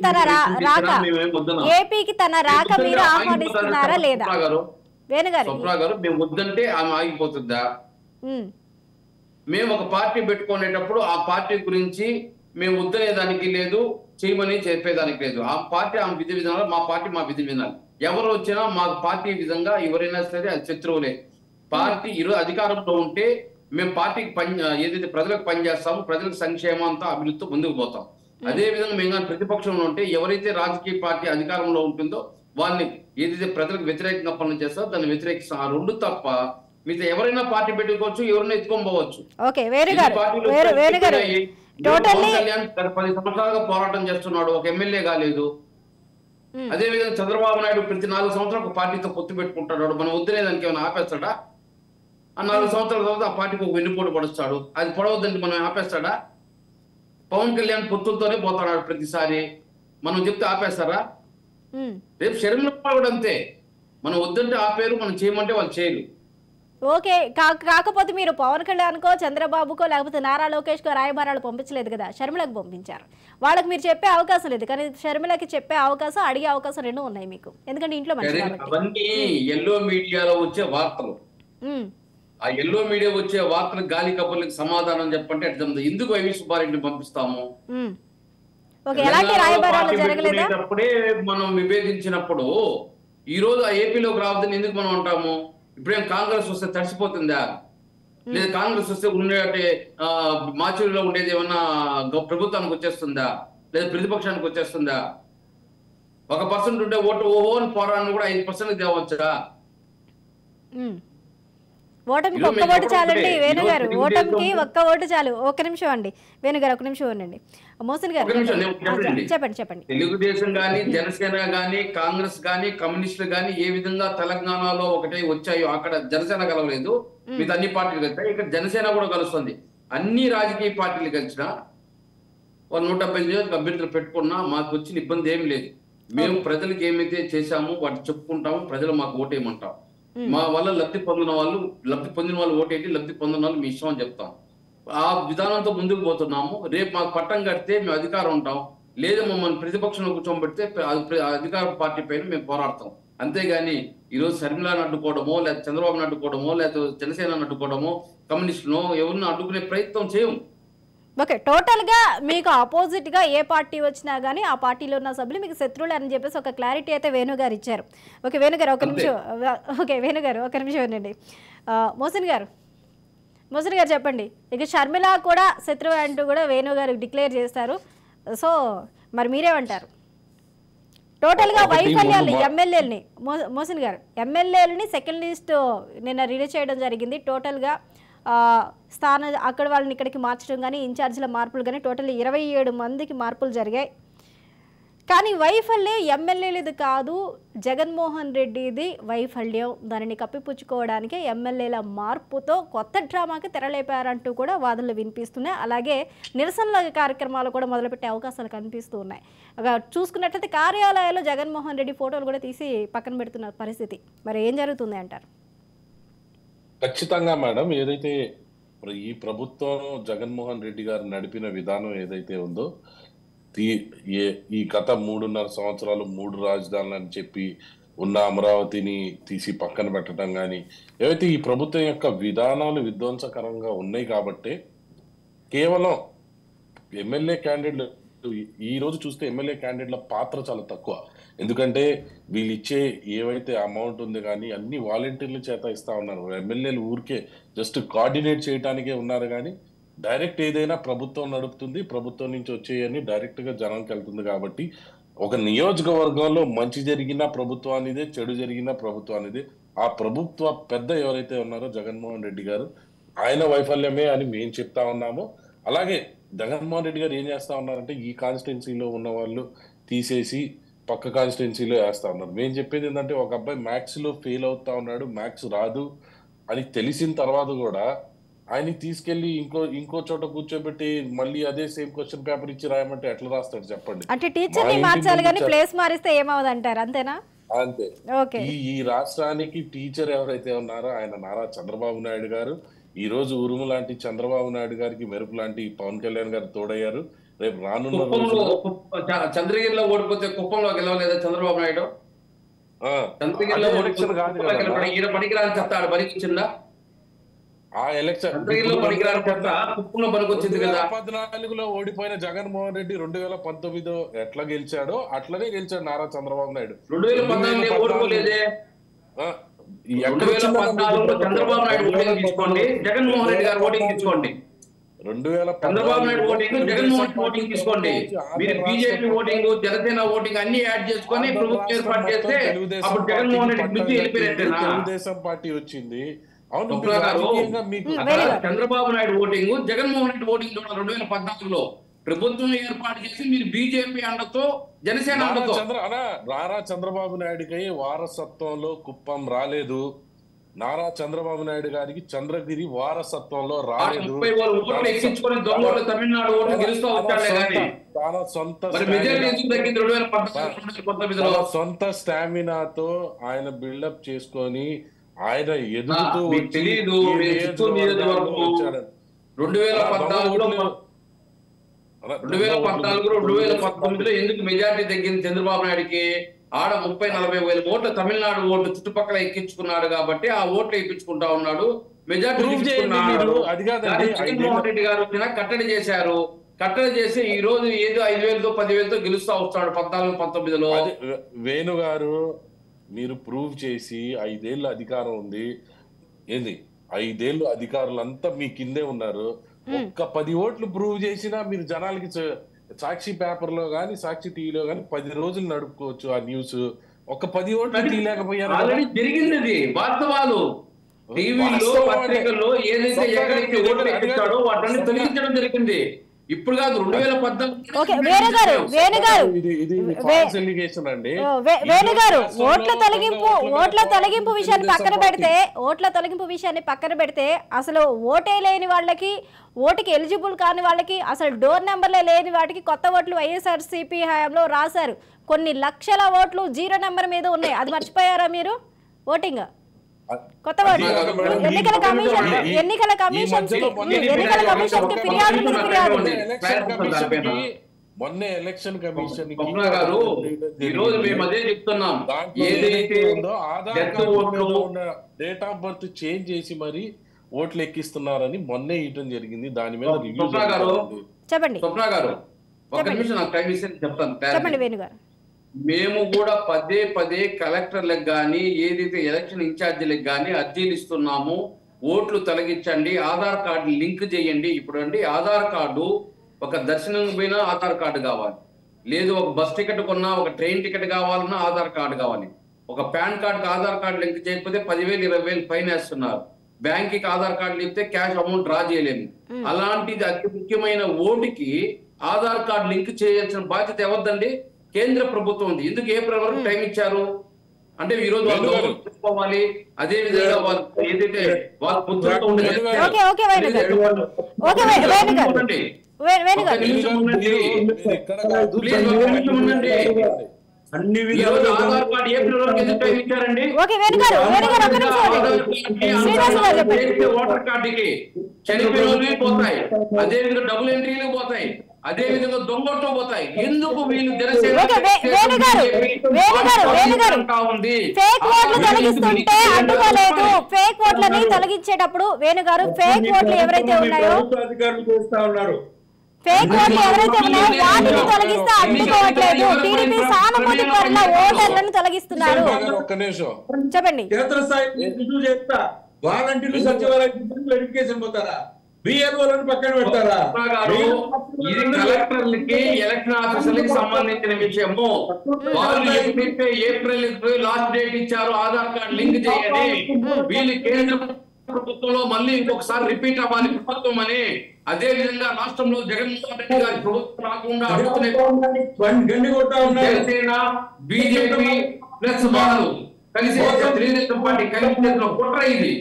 తన రాక మీరు ఆహ్వానిస్తున్నారా లేదా? స్వప్న గారు, మేము వద్దంటే ఆమె ఆగిపోతుందా? మేము ఒక పార్టీ పెట్టుకునేటప్పుడు ఆ పార్టీ గురించి మేము వద్దనేదానికి లేదు, చేయమని చెప్పేదానికి లేదు. ఆ పార్టీ ఆమె విధి విధానాలు, మా పార్టీ మా విధి విధానాలు. ఎవరు వచ్చినా మా పార్టీ విధంగా ఎవరైనా సరే అది శత్రువులే. పార్టీ ఈరోజు అధికారంలో ఉంటే మేము పార్టీకి ఏదైతే ప్రజలకు పనిచేస్తామో, ప్రజలకు సంక్షేమంతో అభివృద్ధితో ముందుకు పోతాం. అదే విధంగా మేము ప్రతిపక్షంలో ఉంటే ఎవరైతే రాజకీయ పార్టీ అధికారంలో ఉంటుందో వాళ్ళని ఏదైతే ప్రజలకు వ్యతిరేకంగా పనులు చేస్తారో దాన్ని వ్యతిరేకిస్తాం. ఆ 2 తప్ప మిగతా ఎవరైనా పార్టీ పెట్టుకోవచ్చు, ఎవరైనా ఎత్తుకొని పోవచ్చు. 10 సంవత్సరాలుగా పోరాటం చేస్తున్నాడు, ఒక ఎమ్మెల్యే కాలేదు. అదే విధంగా చంద్రబాబు నాయుడు ప్రతి 4 సంవత్సరాలు ఒక పార్టీతో పొత్తు పెట్టుకుంటాడు. మనం వద్దులే దానికి ఏమైనా ఆపేస్తాడా? ఆ 4 సంవత్సరాల తర్వాత ఆ పార్టీకి ఒక వెన్నుపోటు పడుస్తాడు. అది పొడవద్దంటే మనం ఆపేస్తాడా? పవన్ కళ్యాణ్ పొత్తులతోనే పోతాడు ప్రతిసారి. మనం చెప్తే ఆపేస్తారా? రేపు షర్మిల కూడా అంతే. మనం వద్దంటే ఆపేరు, మనం చేయమంటే వాళ్ళు చేయరు. ఓకే, కాకపోతే మీరు పవన్ కళ్యాణ్కో చంద్రబాబుకో లేకపోతే నారా లోకేష్కో రాయబారాలు పంపించలేదు కదా, షర్మిలకు పంపించారు. వాళ్ళకి మీరు చెప్పే అవకాశం లేదు, కానీ షర్మిలకి చెప్పే అవకాశం, అడిగే అవకాశం రెండు ఉన్నాయి మీకు, ఎందుకంటే ఇంట్లో మంచి కాబట్టి. అవన్నీ ఎల్లో మీడియాలో వచ్చే వార్తలు. ఆ ఎల్లో మీడియా వచ్చే వార్తలు గాలి కబుర్లకు సమాధానం చెప్పంటే అట్లా ఎందుకు వైవి సుబ్బారెడ్డిని పంపిస్తాము? ఎలాంటి రాయబారాలు జరగలేదా? అప్పుడే మనం విభేదించినప్పుడు ఈ రోజు ఆ ఏపీలోకి రావద్దని ఎందుకు మనం అంటాము? ఇప్పుడేం కాంగ్రెస్ వస్తే తడిసిపోతుందా? లేదా కాంగ్రెస్ వస్తే ఉండే మాచూరులో ఉండేది ఏమన్నా ప్రభుత్వానికి వచ్చేస్తుందా? లేదా ప్రతిపక్షానికి వచ్చేస్తుందా? 1% ఉంటే ఓటు ఓహోని పోరాన్ని కూడా 5% తేవచ్చా? ఓటమికి ఒక్క ఓటు చాలండి వేణుగారు, ఓటమికి ఒక్క ఓటు చాలు. ఒక్క నిమిషం అండి వేణుగారు, ఒక్క నిమిషం ఉండండి. మోసన్ గారు చెప్పండి. తెలుగుదేశం గానీ, జనసేన గానీ, కాంగ్రెస్ గానీ, కమ్యూనిస్టులు గానీ ఏ విధంగా తెలంగాణలో ఒకటే వచ్చాయో అక్కడ జనసేన కలవలేదు, మిగతా అన్ని పార్టీలు కలిసాయి. ఇక్కడ జనసేన కూడా కలుస్తుంది. అన్ని రాజకీయ పార్టీలు కలిసినా 170 నియోజక అభ్యర్థులు పెట్టుకున్నా మాకు వచ్చిన ఇబ్బంది ఏమి లేదు. మేము ప్రజలకు ఏమైతే చేశామో వాటి చెప్పుకుంటాము, ప్రజలు మాకు ఓటేయమంటాం. మా వల్ల లబ్ధి పొందిన వాళ్ళు ఓటేటి, లబ్ధి పొందిన వాళ్ళు మీ ఇష్టం అని చెప్తాం. ఆ విధానంతో ముందుకు పోతున్నాము. రేపు మాకు పట్టం కడితే మేము అధికారం ఉంటాం, లేదా మమ్మల్ని ప్రతిపక్షంలో కూర్చోబెడితే అధికార పార్టీ పైన మేము పోరాడతాం. అంతేగాని ఈరోజు షర్మిలాని అడ్డుకోవడమో, లేదా చంద్రబాబుని అడ్డుకోవడమో, లేదా జనసేనని అడ్డుకోవడమో, కమ్యూనిస్టులను ఎవరిని అడ్డుకునే ప్రయత్నం చేయం. ఓకే, టోటల్ గా మీకు ఆపోజిట్ గా ఏ పార్టీ వచ్చినా గానీ ఆ పార్టీలో ఉన్న సభ్యులు మీకు శత్రువులు అని చెప్పేసి ఒక క్లారిటీ అయితే వేణుగారు ఇచ్చారు. ఓకే వేణుగారు ఒక నిమిషం, ఓకే వేణుగారు ఒక నిమిషం వినండి. మోసన్ గారు చెప్పండి. ఇక షర్మిల కూడా శత్రువు అంటూ కూడా వేణుగారు డిక్లేర్ చేస్తారు. సో మరి మీరేమంటారు? టోటల్ గా వైఫల్యాలు ఎమ్మెల్యేలని, మోసన్ గారు ఎమ్మెల్యేలని సెకండ్ లిస్ట్ నిన్న రిలీజ్ చేయడం జరిగింది. టోటల్ గా అక్కడ వాళ్ళని ఇక్కడికి మార్చడం కానీ, ఇన్ఛార్జీల మార్పులు కానీ టోటల్ 27 మందికి మార్పులు జరిగాయి. కానీ వైఫల్యం ఎమ్మెల్యేలది కాదు, జగన్మోహన్ రెడ్డిది వైఫల్యం. దానిని కప్పిపుచ్చుకోవడానికి ఎమ్మెల్యేల మార్పుతో కొత్త డ్రామాకి తెరలేపారంటూ కూడా వాదనలు వినిపిస్తున్నాయి. అలాగే నిరసనల కార్యక్రమాలు కూడా మొదలుపెట్టే అవకాశాలు కనిపిస్తూ ఉన్నాయి. చూసుకున్నట్లయితే కార్యాలయాల్లో జగన్మోహన్ రెడ్డి ఫోటోలు కూడా తీసి పక్కన పెడుతున్న పరిస్థితి. మరి ఏం జరుగుతుంది అంటారు? ఖచ్చితంగా మేడం, ఏదైతే ఈ ప్రభుత్వం జగన్మోహన్ రెడ్డి గారు నడిపిన విధానం ఏదైతే ఉందో, ఈ గత 3.5 సంవత్సరాలు 3 రాజధానులు అని చెప్పి ఉన్న అమరావతిని తీసి పక్కన పెట్టడం కానీ, ఏవైతే ఈ ప్రభుత్వం యొక్క విధానాలు విధ్వంసకరంగా ఉన్నాయి కాబట్టి కేవలం ఎమ్మెల్యే క్యాండిడేట్లు ఈ రోజు చూస్తే ఎమ్మెల్యే క్యాండిడేట్ల పాత్ర చాలా తక్కువ. ఎందుకంటే వీళ్ళు ఇచ్చే ఏవైతే అమౌంట్ ఉంది కానీ అన్ని వాలంటీర్ల చేత ఇస్తా ఉన్నారు. ఎమ్మెల్యేలు ఊరికే జస్ట్ కోఆర్డినేట్ చేయడానికే ఉన్నారు కానీ డైరెక్ట్ ఏదైనా ప్రభుత్వం నడుపుతుంది, ప్రభుత్వం నుంచి వచ్చేయని డైరెక్ట్ గా జనానికి వెళ్తుంది. కాబట్టి ఒక నియోజకవర్గంలో మంచి జరిగిన ప్రభుత్వానిదే, చెడు జరిగిన ప్రభుత్వానిదే. ఆ ప్రభుత్వ పెద్ద ఎవరైతే ఉన్నారో జగన్మోహన్ రెడ్డి గారు, ఆయన వైఫల్యమే అని మేము చెప్తా ఉన్నాము. అలాగే జగన్మోహన్ రెడ్డి గారు ఏం చేస్తా ఉన్నారంటే ఈ కాన్స్టిట్యున్సీలో ఉన్న వాళ్ళు తీసేసి పక్క కాన్స్టిట్యున్సీలో వేస్తా ఉన్నారు. మేము చెప్పేది ఏంటంటే ఒక అబ్బాయి మ్యాథ్స్ లో ఫెయిల్ అవుతా ఉన్నాడు, మ్యాథ్స్ రాదు అని తెలిసిన తర్వాత కూడా ఆయన తీసుకెళ్లి ఇంకో చోట కూర్చోబెట్టి మళ్ళీ అదే సేమ్ క్వశ్చన్ పేపర్ ఇచ్చి రాయమంటే ఎట్లా రాస్తాడు చెప్పండి? అంటే టీచర్ ని మార్చాలి కానీ ప్లేస్ మారిస్తే ఏమవుతుంది అంటారు, అంతేనా? అంతే. ఈ రాష్ట్రానికి టీచర్ ఎవరైతే ఉన్నారో ఆయన నారా చంద్రబాబు నాయుడు గారు. ఈ రోజు ఉరుము లాంటి చంద్రబాబు నాయుడు గారికి మెరుపు లాంటి పవన్ కళ్యాణ్ గారు తోడయ్యారు. రేపు రానున్న చంద్రగిరిలో ఓడిపోతే కుప్పంలో గెలవలేదా చంద్రబాబు నాయుడు? చంద్రగిరిలో పనికిరాని చెప్తాడు, పనికిచ్చిందా? ఆ ఎలక్షన్ 2014లో ఓడిపోయిన జగన్మోహన్ రెడ్డి 2019 ఎట్లా గెలిచాడో అట్లనే గెలిచాడు నారా చంద్రబాబు నాయుడు. 2014 ఓడిపోలేదే. 2014లో చంద్రబాబు నాయుడు ఓటింగ్ తీసుకోండి, జగన్మోహన్ రెడ్డి గారు ఓటింగ్ తీసుకోండి. చంద్రబాబు నాయుడు ఓటింగ్, జగన్మోహన్ ఓటింగ్ తీసుకోండి. మీరు బీజేపీ ఓటింగ్, జనసేన ఓటింగ్ అన్ని యాడ్ చేసుకొని ప్రభుత్వం ఏర్పాటు చేస్తే అప్పుడు జగన్మోహన్ రెడ్డి నుంచి వెళ్ళిపోయినట్టేనా? తెలుగుదేశం పార్టీ వచ్చింది. అవును, చంద్రబాబు నాయుడు ఓటింగ్, జగన్మోహన్ రెడ్డి ఓటింగ్ 2014లో ప్రభుత్వం ఏర్పాటు చేసి మీరు బీజేపీ అండతో జనసేన అండతో. నారా చంద్రబాబు నాయుడికి వారసత్వంలో కుప్పం రాలేదు. నారా చంద్రబాబు నాయుడు గారికి చంద్రగిరి వారసత్వంలో రాలేదు. సొంత స్టామినాతో ఆయన బిల్డప్ చేసుకొని ఆయన ఎదుగుతూ మీకు తెలియదు, మీరు చిత్తూరు నియోజకవర్గం 2014-2019లో ఎందుకు మెజార్టీ తగ్గింది చంద్రబాబు నాయుడికి? ఆడ 30-40 వేల ఓట్లు తమిళనాడు ఓట్లు చుట్టుపక్కల ఎక్కించుకున్నాడు కాబట్టి ఆ ఓట్లు ఎక్కించుకుంటా ఉన్నాడు, మెజార్టీ జగన్మోహన్ రెడ్డి గారు వచ్చినా కట్టడి చేశారు. కట్టడి చేసి ఈ రోజు ఏదో 5,000తో 10,000తో గెలుస్తా వస్తాడు 14-19లో. వేణు గారు మీరు ప్రూవ్ చేసి 5 ఏళ్ళు అధికారం ఉంది, ఏంది 5 ఏళ్ళు అధికారులంతా మీ కిందే ఉన్నారు, ఒక్క 10 ఓట్లు ప్రూవ్ చేసినా మీరు జనాలకి సాక్షి పేపర్ లో గానీ సాక్షి టీవీలో గానీ 10 రోజులు నడుపుకోవచ్చు ఆ న్యూస్. ఒక 10 ఓట్లు తీయలేకపోయారు. ఆల్రెడీ జరిగింది వాస్తవాలు. టీవీలో పత్రికల్లో ఏదైతే ఎక్కడైతే ఓట్లు ఎక్కించాడో వాటిని తొలగించడం జరిగింది. ఇప్పుడు కాదు 2014. ఓట్ల తొలగింపు విషయాన్ని పక్కన పెడితే అసలు ఓటే లేని వాళ్ళకి, ఓటుకి ఎలిజిబుల్ కాని వాళ్ళకి, అసలు డోర్ నెంబర్లే లేని వాటికి కొత్త ఓట్లు వైఎస్ఆర్సీపీ హయాంలో రాశారు. కొన్ని లక్షల ఓట్లు 0 నెంబర్ మీద ఉన్నాయి. అది మర్చిపోయారా మీరు? ఓటింగ్ కొత్త ఓట్లు ఎన్నికల కమిషన్ మొన్న ఎలక్షన్ కమిషన్ గారు ఈ రోజు మేము అదే చెప్తున్నాం, ఏదైతే Aadhaar card date of birth change చేసి మరి ఓట్లు ఎక్కిస్తున్నారని మొన్నే ఇవ్వడం జరిగింది. దాని మీద చెప్పండి. స్వప్న గారు ఒక నిమిషం నాకు టైం ఇస్తే చెప్తాను. చెప్పండి వేణు గారు. మేము కూడా పదే కలెక్టర్లకు కానీ ఏదైతే ఎలక్షన్ ఇన్ఛార్జీలకు కానీ అర్జీలు ఇస్తున్నాము, ఓట్లు తొలగించండి, ఆధార్ కార్డు లింక్ చేయండి. ఇప్పుడు అండి ఆధార్ కార్డు ఒక దర్శనం పోయినా ఆధార్ కార్డు కావాలి, లేదు ఒక బస్ టికెట్ కొన్నా, ఒక ట్రైన్ టికెట్ కావాలన్నా ఆధార్ కార్డు కావాలి. ఒక పాన్ కార్డుకి ఆధార్ కార్డు లింక్ చేయకపోతే 10,000-20,000 ఫైన్ వేస్తున్నారు. బ్యాంక్కి ఆధార్ కార్డు ఇస్తే క్యాష్ అమౌంట్ డ్రా చేయలేము. అలాంటిది అతి ముఖ్యమైన ఓటుకి ఆధార్ కార్డు లింక్ చేయాల్సిన బాధ్యత ఎవరిదండి? కేంద్ర ప్రభుత్వం ఉంది. ఎందుకు ఏప్రిల్ వరకు టైం ఇచ్చారు అంటే ఈ రోజు వాళ్ళు తెలుసుకోవాలి. అదే విధంగా వాళ్ళు ఏదైతే వాళ్ళ పుత్రులతో ఆధార్ కార్డు ఏప్రిల్ వరకు ఎందుకు టైం ఇచ్చారండి? ఓటర్ కార్డుకి చనిపోయినవి పోతాయి, అదే విధంగా డబుల్ ఎంట్రీలు పోతాయి, అదే విధంగా దొంగొట్టు పోతాయి. ఎందుకు వీళ్ళు ఫేక్ ఓట్లని తొలగించేటప్పుడు వేణుగారు ఫేక్ ఓట్లు ఎవరైతే ఉన్నాయో వాటిని తొలగిస్తే అడ్డుకోవట్లేదు. టీడీపీ సానుభూతి పరుల ఓటర్లను తొలగిస్తున్నారు. చెప్పండి. వాలంటీర్లు సచివాలయం వెరిఫికేషన్ పోతారా? బిఎల్ఓలను పక్కన పెడతారా? ఇది కలెక్టర్లకి ఎలక్షన్ ఆఫీసర్లకి సంబంధించిన విషయము. వాళ్ళు ఎప్పుడైతే ఏప్రిల్ లాస్ట్ డేట్ ఇచ్చారో ఆధార్ కార్డు లింక్ చేయండి, వీళ్ళు కేంద్ర ప్రభుత్వంలో మళ్ళీ ఇంకొకసారి రిపీట్ అవ్వాలి ప్రభుత్వం అని. అదే విధంగా రాష్ట్రంలో జగన్మోహన్ రెడ్డి గారి ప్రభుత్వం రాకుండా జనసేన బీజేపీ ప్లస్ వాళ్ళు కలిసి తెలుగుదేశం పార్టీ కలిసి చేసిన కుట్ర ఇది.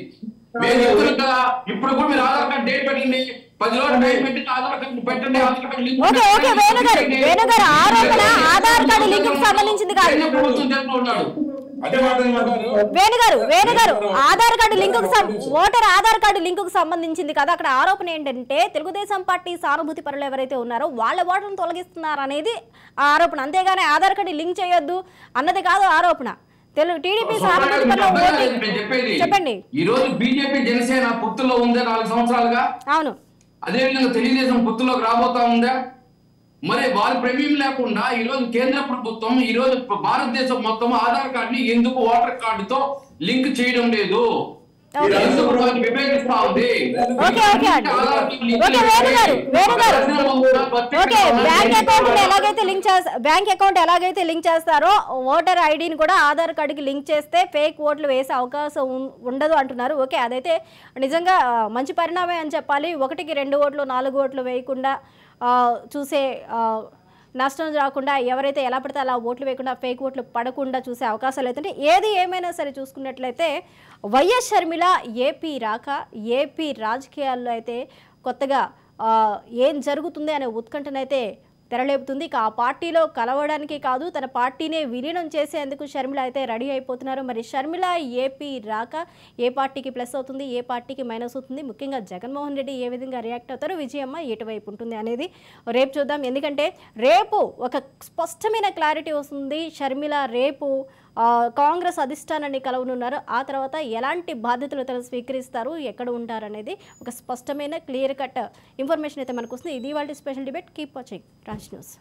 మేము చెప్తున్నాం కదా, ఇప్పుడు కూడా మీరు ఆధార్ కార్డు డేట్ పెట్టండి, 10 రోజులు టైం పెట్టి ఆధార్ కార్డు పెట్టండి. ఆధార్ కార్డు లింక్ సంబంధించింది కాదు ప్రభుత్వం చేస్తూ ఉన్నాడు. వేణుగారు Aadhaar card link voter Aadhaar card link కు సంబంధించింది కదా. అక్కడ ఆరోపణ ఏంటంటే తెలుగుదేశం పార్టీ సానుభూతి పరులు ఎవరైతే ఉన్నారో వాళ్ళ ఓటర్ను తొలగిస్తున్నారు అనేది ఆరోపణ. అంతేగాని ఆధార్ కార్డు లింక్ చేయొద్దు అన్నది కాదు ఆరోపణ. టీడీపీ సానుభూతి పరుల చెప్పండి. ఈ రోజు బీజేపీ జనసేన పొత్తులో ఉందా 4 సంవత్సరాలుగా? అవును. అదే విధంగా తెలుగుదేశం పొత్తులోకి రాబోతా ఉందా? మరి వారి ప్రమేయం లేకుండా ఈ రోజు కేంద్ర ప్రభుత్వం ఈ రోజు భారతదేశం మొత్తం ఆధార్ కార్డుని ఎందుకు ఓటర్ కార్డుతో లింక్ చేయడం లేదు? విభేదిస్తా ఉంది. బ్యాంక్ అకౌంట్ ఎలాగైతే లింక్ చేస్తారో ఓటర్ ఐడిని కూడా ఆధార్ కార్డుకి లింక్ చేస్తే ఫేక్ ఓట్లు వేసే అవకాశం ఉండదు అంటున్నారు. ఓకే, అదైతే నిజంగా మంచి పరిణామే అని చెప్పాలి. 1కి 2 ఓట్లు 4 ఓట్లు వేయకుండా చూసే నష్టం రాకుండా ఎవరైతే ఎలా పడితే అలా ఓట్లు వేయకుండా ఫేక్ ఓట్లు పడకుండా చూసే అవకాశాలు అయితే ఏది ఏమైనా సరే చూసుకున్నట్లయితే వైఎస్ షర్మిల ఏపీ రాక ఏపీ రాజకీయాల్లో అయితే కొత్తగా ఏం జరుగుతుంది అనే ఉత్కంఠనైతే తెరలేపుతుంది. ఇక ఆ పార్టీలో కలవడానికి కాదు, తన పార్టీనే విలీనం చేసేందుకు షర్మిల అయితే రెడీ అయిపోతున్నారు. మరి షర్మిల ఏపీ రాక ఏ పార్టీకి ప్లస్ అవుతుంది, ఏ పార్టీకి మైనస్ అవుతుంది, ముఖ్యంగా జగన్మోహన్ రెడ్డి ఏ విధంగా రియాక్ట్ అవుతారో, విజయమ్మ ఎటువైపు ఉంటుంది అనేది రేపు చూద్దాం. ఎందుకంటే రేపు ఒక స్పష్టమైన క్లారిటీ వస్తుంది. షర్మిల రేపు కాంగ్రెస్ అధిష్టానాన్ని కలవనున్నారు. ఆ తర్వాత ఎలాంటి బాధ్యతలు తను స్వీకరిస్తారు, ఎక్కడ ఉంటారు అనేది ఒక స్పష్టమైన క్లియర్ కట్ ఇన్ఫర్మేషన్ అయితే మనకు వస్తుంది. ఇది వాళ్ళ special debate. Keep watching Raj news.